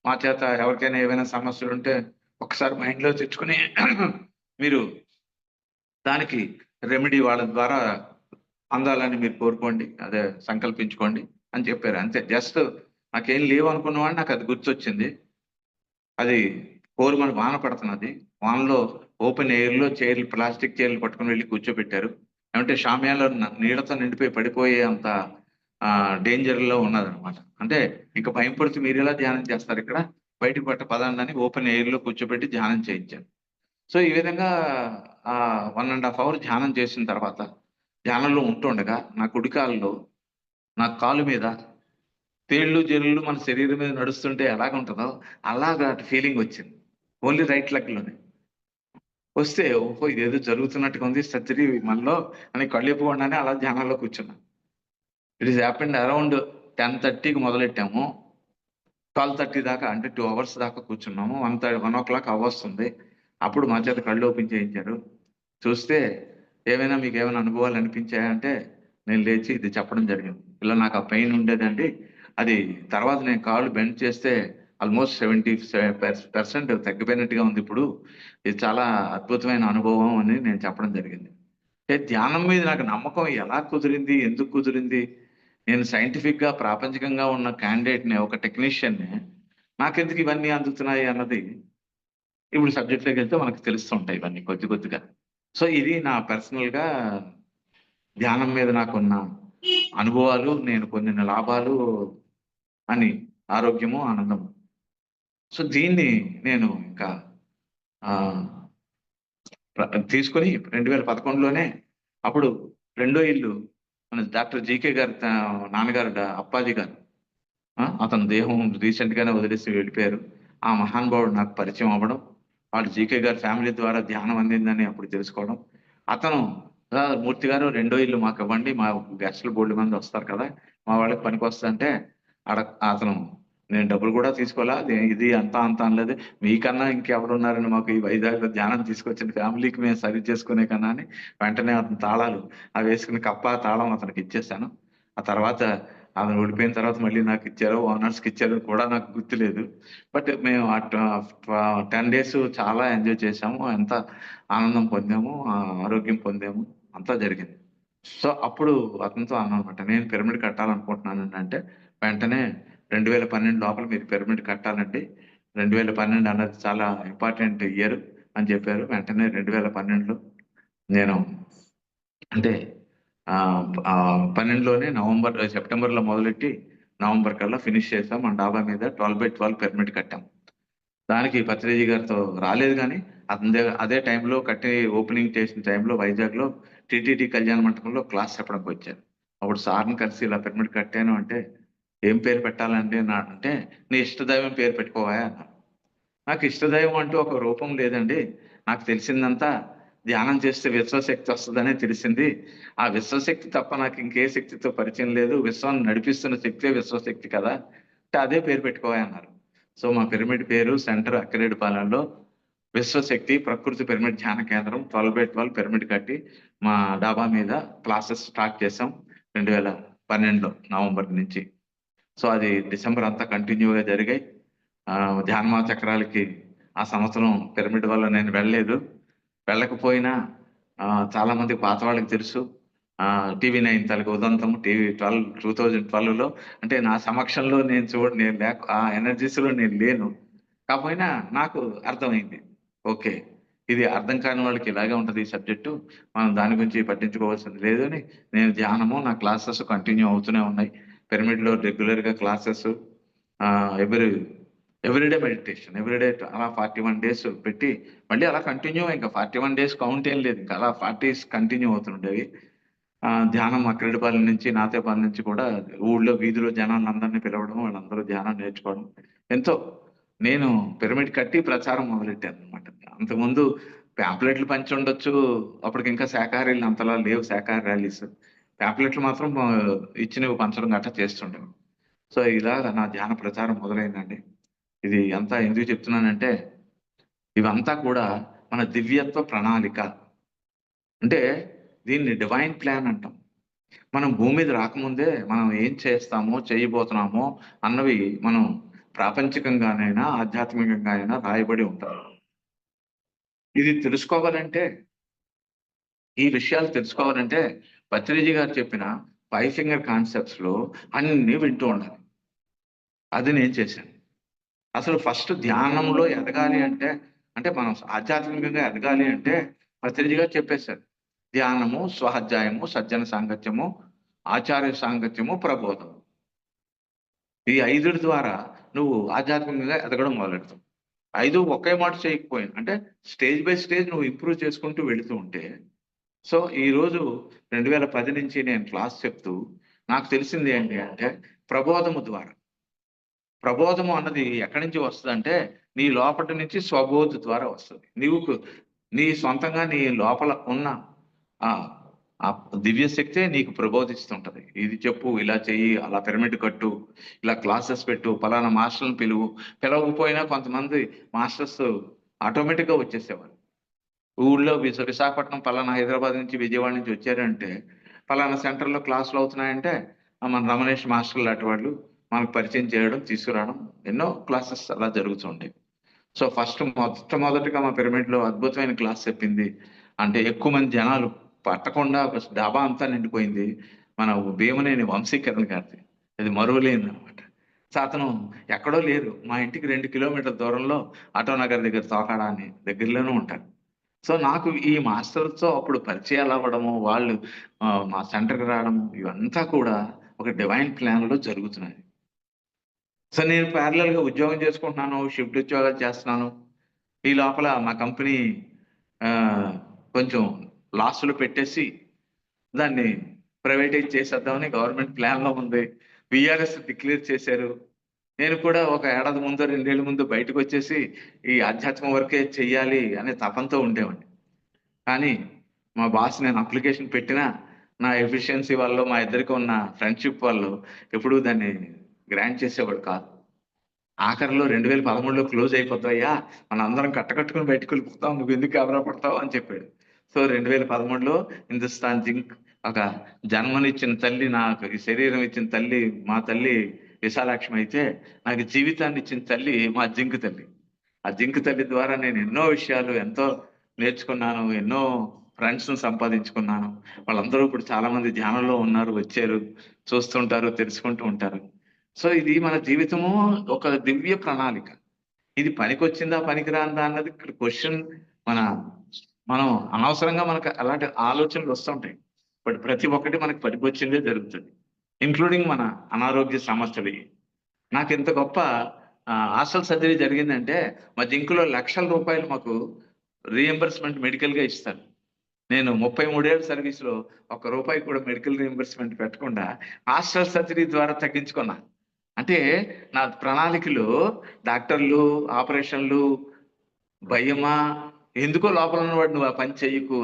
మా చేత ఎవరికైనా ఏవైనా సమస్యలుంటే ఒకసారి మైండ్‌లో తెచ్చుకొని మీరు దానికి రెమెడీ వాళ్ళ ద్వారా అందాలని మీరు కోరుకోండి. అదే సంకల్పించుకోండి అని చెప్పారు. అంతే. జస్ట్ నాకేం లేవనుకున్న వాడిని నాకది గుర్తొచ్చింది. అది కోరుమని వాన పడుతున్నది. వానలో ఓపెన్ ఎయిర్‌లో చైర్‌లు, ప్లాస్టిక్ చైర్‌లు పట్టుకొని వెళ్లి కూర్చోబెట్టారు. ఏమంటే షామియాలో నీళ్ళతో నిండిపోయి పడిపోయే అంత డేంజర్‌లో ఉన్నదనమాట. అంటే ఇంక భయం పడుతూ మీరెలా ధ్యానం చేస్తారిక్కడ? బయటికి పదండి అని ఓపెన్ ఎయిర్‌లో కూర్చోబెట్టి ధ్యానం చేయించారు. సో, ఈ విధంగా 1 ½ అవర్ ధ్యానం చేసిన తర్వాత, ధ్యానంలో ఉంటుండగా నా కుడి కాలులో, నా కాలు మీద తేళ్ళు, జెర్రులు మన శరీరం మీద నడుస్తుంటే ఎలాగుంటదో అలాగా ఫీలింగొచ్చింది. Only right లెగ్‌లోనే. వస్తే ఓహో! ఇదేదో జరుగుతున్నట్టుగా ఉంది సర్జరీ మనలో అని కళ్ళిప్పకుండానే అలా ధ్యానంలో కూర్చున్నా. ఇట్ ఈస్ హ్యాపెండ్ అరౌండ్ 10:30కి మొదలెట్టాము. 12:30 దాకా అంటే 2 అవర్స్ దాకా కూర్చున్నాము. 1:00 అవ్వొస్తుంది. అప్పుడు మా చేత కళ్ళు ఓపెన్ చేయించారు. చూస్తే ఏమైనా మీకేమైనా అనుభవాలు అనిపించాయా అంటే, నేను లేచి ఇది చెప్పడం జరిగింది. ఇలా నాకు ఆ పెయిన్ ఉండేదండి. అది తర్వాత నేను కాళ్ళు బెండ్ చేస్తే ఆల్‌మోస్ట్ 77% తగ్గిపోయినట్టుగా ఉందిప్పుడు. ఇది చాలా అద్భుతమైన అనుభవం అని నేను చెప్పడం జరిగింది. అంటే ధ్యానం మీద నాకు నమ్మకం ఎలా కుదిరింది? ఎందుకు కుదిరింది? నేను సైంటిఫిక్‌గా, ప్రాపంచికంగా ఉన్న క్యాండిడేట్‌ని, ఒక టెక్నీషియన్‌ని నాకెందుకు ఇవన్నీ అందుతున్నాయి అన్నది ఇప్పుడు సబ్జెక్ట్‌లోకెళ్తే మనకు తెలుస్తుంటాయి ఇవన్నీ కొద్ది కొద్దిగా. సో, ఇది నా పర్సనల్‌గా ధ్యానం మీద నాకున్న అనుభవాలు, నేను పొందిన లాభాలు అని ఆరోగ్యము, ఆనందము. సో, దీన్ని నేను ఇంకా ఆహ్, తీసుకొని 2011లోనే అప్పుడు రెండో ఇల్లు మన డాక్టర్ జీకే గారి నాన్నగారు అప్పాజీ గారు. అతని దేహం రీసెంట్‌గానే వదిలేసి వెళ్ళిపోయారు. ఆ మహానుభావుడు నాకు పరిచయం అవ్వడం, వాళ్ళు జీకే గారి ఫ్యామిలీ ద్వారా ధ్యానం అందిందని అప్పుడు తెలుసుకోవడం. అతను మూర్తి గారు రెండో ఇల్లు మాకివ్వండి. మా గెస్టులు బోలెడుమంది వస్తారు కదా! మా వాళ్ళకి పనికొస్తదంటే అతను నేను డబ్బులు కూడా తీసుకోలా. ఇది అంతా అంతా అనలేదు. మీకన్నా ఇంకెవరున్నారండి మాకు ఈ వైజాగ్‌లో ధ్యానం తీసుకొచ్చిన ఫ్యామిలీకి మేము సర్వ్ చేసుకునే కన్నా అని వెంటనే అతని తాళాలు వేసుకుని కప్పా, తాళం అతనికిచ్చేసాను. ఆ తర్వాత ఆమె ఓడిపోయిన తర్వాత మళ్ళీ నాకిచ్చారో, ఓనర్స్‌కిచ్చారో కూడా నాకు గుర్తులేదు. బట్ మేము 10 డేస్ చాలా ఎంజాయ్ చేశాము. ఎంత ఆనందం పొందాము, ఆరోగ్యం పొందాము. అంతా జరిగింది. సో, అప్పుడు అతనితో అన్నానన్నమాట. నేను పిరమిడ్ కట్టాలనుకుంటున్నానండి అంటే, వెంటనే 2012 లోపల మీరు పిరమిడ్ కట్టాలండి. 2012 అన్నది చాలా ఇంపార్టెంట్ ఇయర్ అని చెప్పారు. వెంటనే 2012లో నేను అంటే 12లోనే సెప్టెంబర్‌లో మొదలెట్టి నవంబర్ కల్లా ఫినిష్ చేసాం. మన డాబా మీద 12/12 పిరమిడ్ కట్టాం. దానికి పత్రిజీ గారితో రాలేదు గానీ, అదే టైంలో ఓపెనింగ్ చేసిన టైంలో వైజాగ్‌లో టీటీడీ కళ్యాణ మంటపంలో క్లాస్ చెప్పడానికొచ్చారు. అప్పుడు సార్‌ని కలిసి ఇలా పిరమిడ్ కట్టాను అంటే, "ఏం పేరు పెట్టాలండి" అంటే, "నీ ఇష్టదైవం పేరు పెట్టుకోవయ్యా" అన్నారు. నాకు ఇష్టదైవం అంటూ ఒక రూపం లేదండి. నాకు తెలిసిందంతా ధ్యానం చేస్తే విశ్వశక్తి వస్తదనే తెలిసింది. ఆ విశ్వశక్తి తప్ప నాకు ఇంకే శక్తితో పరిచయం లేదు. విశ్వాన్ని నడిపిస్తున్న శక్తే విశ్వశక్తి కదా! అంటే అదే పేరు పెట్టుకోవయ్యా అన్నారు. సో, మా పిరమిడ్ పేరు సెంటర్ అక్కిరెడ్డిపాలెంలో విశ్వశక్తి ప్రకృతి పిరమిడ్ ధ్యాన కేంద్రం 12/12 పిరమిడ్ కట్టి మా డాబా మీద క్లాసెస్ స్టార్ట్ చేసాం. 2012లో నవంబర్ నుంచి. సో, అది డిసెంబర్ అంతా కంటిన్యూ‌గా జరిగాయి. ధ్యానమాల చక్రాలకి ఆ సంవత్సరం పిరమిడ్ వల్ల నేను వెళ్ళలేదు. వెళ్ళకపోయినా చాలా మందికి పాత వాళ్ళకి తెలుసు. టీవీ 9 తాలూకు ఉదంతం టీవీ 2012లో అంటే నా సమక్షంలో నేను ఆ ఎనర్జీస్‌లో నేను లేను. కాపోయినా నాకు అర్థమైంది. ఓకే. ఇది అర్థం కాని వాళ్ళకి ఇలాగే ఉంటుంది ఈ సబ్జెక్టు, మనం దాని గురించి పట్టించుకోవాల్సింది లేదు అని నేను ధ్యానము నా క్లాసెస్ కంటిన్యూ అవుతూనే ఉన్నాయి. పిరమిడ్లో రెగ్యులర్గా క్లాసెస్, ఎవ్రీడే మెడిటేషన్, ఎవ్రీడే అలా 41 days పెట్టి మళ్ళీ అలా కంటిన్యూ, ఇంకా 41 days కౌంట్ ఏం లేదు, ఇంకా అలా 40 కంటిన్యూ అవుతుండేవి. ధ్యానం అక్రెడిపాలెం నుంచి నాతేపాలెం నుంచి కూడా ఊళ్ళో వీధిలో జనాలందరినీ పిలవడం, వాళ్ళందరూ ధ్యానం నేర్చుకోవడం ఎంతో. నేను పిరమిడ్ కట్టి ప్రచారం మొదలెట్టాను అనమాట. అంతకుముందు ప్యాంప్లెట్లు పంచి ఉండొచ్చు, అప్పటికి ఇంకా శాకాహారీలు అంతలా లేవు, శాకాహార ర్యాలీస్. ప్యాంప్లెట్లు మాత్రం ఇచ్చినవి పంచడం గట్రా చేస్తుంటాను. సో ఇలాగా నా ధ్యాన ప్రచారం మొదలైందండి. ఇది అంతా ఎందుకు చెప్తున్నానంటే, ఇవంతా కూడా మన దివ్యత్వ ప్రణాళిక. అంటే దీన్ని డివైన్ ప్లాన్ అంటాం. మనం భూమి మీద రాకముందే మనం ఏం చేస్తామో చేయబోతున్నామో అన్నవి మనం ప్రాపంచికంగానైనా ఆధ్యాత్మికంగా అయినా రాయబడి ఉంటారు. ఇది తెలుసుకోవాలంటే, ఈ విషయాలు తెలుసుకోవాలంటే పత్రిజీ గారు చెప్పిన 5 ఫింగర్ కాన్సెప్ట్స్ లో అన్ని వింటూ ఉండాలి. అది నేను చేశాను. అసలు ఫస్ట్ ధ్యానంలో ఎదగాలి అంటే, మనం ఆధ్యాత్మికంగా ఎదగాలి అంటే పత్రిజీ గారు చెప్పేశారు. ధ్యానము, స్వాధ్యాయము, సజ్జన సాంగత్యము, ఆచార్య సాంగత్యము, ప్రబోధము. ఈ 5 ద్వారా నువ్వు ఆధ్యాత్మికంగా ఎదగడం మొదలెడతావు. 5 ఒకే మాట చేయకపోయినా, అంటే స్టేజ్ బై స్టేజ్ నువ్వు ఇంప్రూవ్ చేసుకుంటూ వెళుతూ ఉంటే. సో ఈ రోజు 2010 నుంచి నేను క్లాస్ చెప్తూ నాకు తెలిసింది ఏంటి అంటే, ప్రబోధము ద్వారా. ప్రబోధము అన్నది ఎక్కడి నుంచి వస్తుందంటే, నీ లోపటి నుంచి స్వబోధ ద్వారా వస్తుంది. నీ సొంతంగా నీ లోపల ఉన్న ఆ ఆ దివ్య శక్తే నీకు ప్రబోధిస్తుంటది. ఇది చెప్పు, ఇలా చెయ్యి, అలా పిరమిడ్ కట్టు, ఇలా క్లాసెస్ పెట్టు, పలానా మాస్టర్లను పిలవకపోయినా కొంతమంది మాస్టర్స్ ఆటోమేటిక్గా వచ్చేసేవారు. ఊళ్ళో విశాఖపట్నం పలానా హైదరాబాద్ నుంచి విజయవాడ నుంచి వచ్చారంటే, పలానా సెంటర్లో క్లాసులు అవుతున్నాయంటే మన రమణేష్ మాస్టర్ లాంటి వాళ్ళు మనకు పరిచయం చేయడం, తీసుకురావడం, ఎన్నో క్లాసెస్ అలా జరుగుతుండేవి. సో ఫస్ట్ మొట్టమొదటిగా మా పిరమిడ్లో అద్భుతమైన క్లాస్ చెప్పింది అంటే, ఎక్కువ మంది జనాలు పట్టకుండా డాబా అంతా నిండిపోయింది, మన భీమనేని వంశీకరణ్ గారిది. అది మరువలేని అనమాట. సో అతను ఎక్కడో లేరు, మా ఇంటికి 2 కిలోమీటర్ల దూరంలో ఆటోనగర్ దగ్గర తోకాడ అని దగ్గరలోనే ఉంటారు. సో నాకు ఈ మాస్టర్స్తో అప్పుడు పరిచయాలు అవ్వడము, వాళ్ళు మా సెంటర్కి రావడము, ఇవంతా కూడా ఒక డివైన్ ప్లాన్లో జరుగుతున్నాయి. సో నేను ప్యారలల్గా ఉద్యోగం చేసుకుంటున్నాను, షిఫ్ట్ ఉద్యోగాలు చేస్తున్నాను. ఈ లోపల మా కంపెనీ కొంచెం లాస్లో పెట్టేసి దాన్ని ప్రైవేటైజ్ చేసేద్దామని గవర్నమెంట్ ప్లాన్లో ఉంది. విఆర్ఎస్ డిక్లేర్ చేశారు. నేను కూడా ఒక ఏడాది ముందు, 2 ఏళ్ళ ముందు బయటకు వచ్చేసి ఈ ఆధ్యాత్మ వర్కే చెయ్యాలి అనే తపంతో ఉండేవాడిని. కానీ మా బాస్ నేను అప్లికేషన్ పెట్టినా, నా ఎఫిషియన్సీ వల్ల, మా ఇద్దరికి ఉన్న ఫ్రెండ్షిప్ వల్ల ఎప్పుడూ దాన్ని గ్రాంట్ చేసేవాడు కాదు. ఆఖరిలో 2013లో క్లోజ్ అయిపోతాయా, మన అందరం కట్టుకుని బయటకు వెళ్ళిపోతాం, నువ్వు ఎందుకు ఎవరా పడతావు అని చెప్పాడు. సో 2013లో హిందుస్థాన్ జింక్, ఒక జన్మనిచ్చిన తల్లి, నాకు ఈ శరీరం ఇచ్చిన తల్లి మా తల్లి విశాలాక్ష్మి అయితే, నాకు జీవితాన్ని ఇచ్చిన తల్లి మా జింక్ తల్లి. ఆ జింక్ తల్లి ద్వారా నేను ఎన్నో విషయాలు ఎంతో నేర్చుకున్నాను, ఎన్నో ఫ్రెండ్స్ను సంపాదించుకున్నాను. వాళ్ళందరూ ఇప్పుడు చాలా మంది ధ్యానంలో ఉన్నారు, వచ్చారు, చూస్తుంటారు, తెలుసుకుంటూ ఉంటారు. సో ఇది మన జీవితము ఒక దివ్య ప్రణాళిక. ఇది పనికొచ్చిందా పనికిరాందా అన్నది ఇక్కడ క్వశ్చన్. మనం అనవసరంగా మనకు అలాంటి ఆలోచనలు వస్తుంటాయి, బట్ ప్రతి ఒక్కటి మనకి పనికొచ్చిందే జరుగుతుంది, ఇంక్లూడింగ్ మన అనారోగ్య సమస్యలు. నాకు ఇంత గొప్ప హాస్టల్ సర్జరీ జరిగిందంటే, మా జింకులో లక్షల రూపాయలు మాకు రీఎంబర్స్మెంట్ మెడికల్గా ఇస్తారు. నేను 33 ఏళ్ళ సర్వీస్లో ₹1 కూడా మెడికల్ రీఎంబర్స్మెంట్ పెట్టకుండా హాస్టల్ సర్జరీ ద్వారా తగ్గించుకున్నా. అంటే నా ప్రణాళికలో డాక్టర్లు, ఆపరేషన్లు, భయమా, ఎందుకో లోపల ఉన్నవాడు నువ్వు ఆ పని చెయ్యకు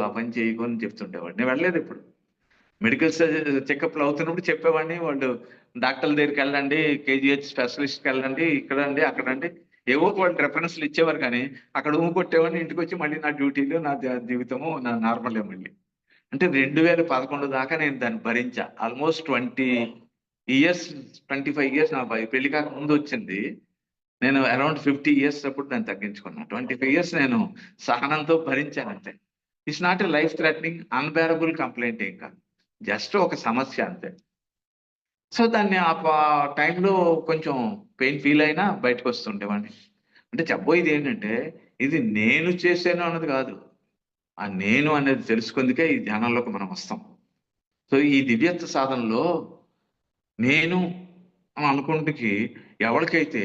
అని చెప్తుండేవాడు. నేను వెళ్ళలేదు ఇప్పుడు. మెడికల్ చెకప్లు అవుతున్నప్పుడు చెప్పేవాడిని, వాళ్ళు డాక్టర్ల దగ్గరికి వెళ్ళండి, కేజీహెచ్ స్పెషలిస్ట్కి వెళ్ళండి, ఇక్కడండి అక్కడండి, ఏవో వాళ్ళు రెఫరెన్స్లు ఇచ్చేవారు. కానీ అక్కడ కొట్టేవాడిని, ఇంటికి వచ్చి మళ్ళీ నా డ్యూటీలు, నా జీవితము నా నార్మలే మళ్ళీ. అంటే 2011 దాకా నేను దాన్ని భరించా. ఆల్మోస్ట్ 25 ఇయర్స్ నా పెళ్లి కాక ముందు వచ్చింది. నేను అరౌండ్ 50 ఇయర్స్ అప్పుడు దాన్ని తగ్గించుకున్నా. 25 ఇయర్స్ నేను సహనంతో భరించాను అంతే. It's not a life threatening unbearable complaint, ఏం కాదు, జస్ట్ ఒక సమస్య అంతే. సో దాన్ని ఆ టైంలో కొంచెం పెయిన్ ఫీల్ అయినా బయటకు వస్తుండేవాడిని. అంటే చెప్పబోయేది ఏంటంటే, ఇది నేను చేశాను అన్నది కాదు. ఆ నేను అనేది తెలుసుకుందుకే ఈ ధ్యానంలోకి మనం వస్తాం. సో ఈ దివ్యత్వ సాధనలో నేను అని అనుకుంటుకి ఎవరికైతే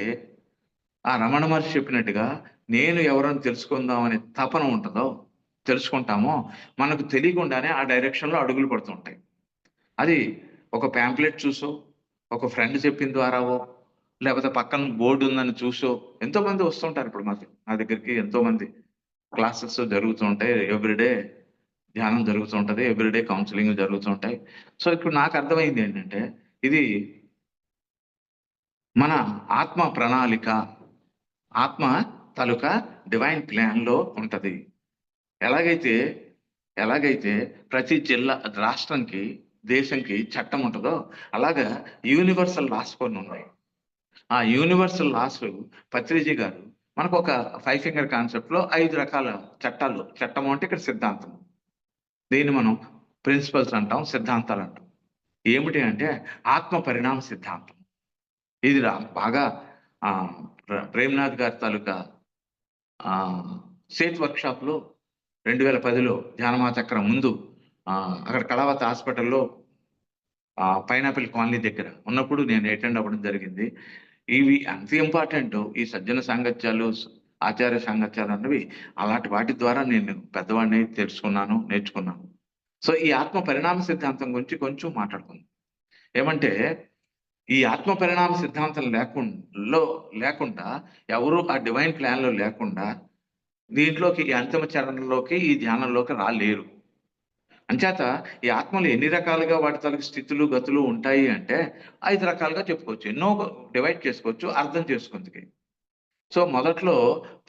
ఆ రమణ మహర్షి చెప్పినట్టుగా నేను ఎవరని తెలుసుకుందాం అనే తపన ఉంటుందో, తెలుసుకుంటామో, మనకు తెలియకుండానే ఆ డైరెక్షన్‌లో అడుగులు పడుతుంటాయి. అది ఒక పాంప్లెట్ చూసో, ఒక ఫ్రెండ్ చెప్పిన ద్వారావో, లేకపోతే పక్కన బోర్డ్ ఉందని చూసో, ఎంతోమంది వస్తుంటారు ఇప్పుడు నా దగ్గరికి ఎంతోమంది. క్లాసెస్ జరుగుతూ ఉంటాయి. ఎవ్రీడే ధ్యానం జరుగుతూ ఉంటది. ఎవ్రీడే కౌన్సెలింగ్ జరుగుతూ ఉంటాయి. సో, ఇప్పుడు నాకు అర్థమైంది ఏంటంటే, ఇది మన ఆత్మ ప్రణాళిక, ఆత్మ తాలూకా డివైన్ ప్లాన్‌లో ఉంటది. ఎలాగైతే ఎలాగైతే ప్రతి జిల్లా రాష్ట్రానికి, దేశంకి చట్టం ఉంటదో, అలాగా యూనివర్సల్ లాస్ కొన్నున్నాయి. ఆ యూనివర్సల్ లాస్ పత్రిజీ గారు మనకొక 5 ఫింగర్ కాన్సెప్ట్‌లో 5 రకాల చట్టాలు. చట్టము అంటే ఇక్కడ సిద్ధాంతం. దీన్ని మనం ప్రిన్సిపల్స్ అంటాం, సిద్ధాంతాలు అంటాం. ఏమిటి అంటే ఆత్మ పరిణామ సిద్ధాంతం. ఇది బాగా ఆహ్, ప్రేమ్‌నాథ్ గారి తాలూకా సేత్ వర్క్‌షాప్‌లో 2010లో ధ్యానమా చక్రం ముందు అక్కడ కళావతి హాస్పిటల్‌లో పైనాపిల్ కాలనీ దగ్గర ఉన్నప్పుడు నేను అటెండ్ అవ్వడం జరిగింది. ఇవి ఎంత ఇంపార్టెంటో ఈ సజ్జన సాంగత్యాలు, ఆచార్య సాంగత్యాలు అన్నవి అలాంటి వాటి ద్వారా నేను పెద్దవాడిని తెలుసుకున్నాను, నేర్చుకున్నాను. సో, ఈ ఆత్మ పరిణామ సిద్ధాంతం గురించి కొంచెం మాట్లాడుకుందాం. ఏమంటే, ఈ ఆత్మ పరిణామ సిద్ధాంతం లేకుండా ఎవరు ఆ డివైన్ ప్లాన్‌లో లేకుండా దీంట్లోకి ఈ అంతిమ చరణంలోకి, ఈ ధ్యానంలోకి రాలేరు. అంచేత ఈ ఆత్మలు ఎన్ని రకాలుగా వాటి తాలూకు స్థితులు, గతులు ఉంటాయి అంటే 5 రకాలుగా చెప్పుకోవచ్చు. ఎన్నో డివైడ్ చేసుకోవచ్చు అర్థం చేసుకుందుకి. సో, మొదట్లో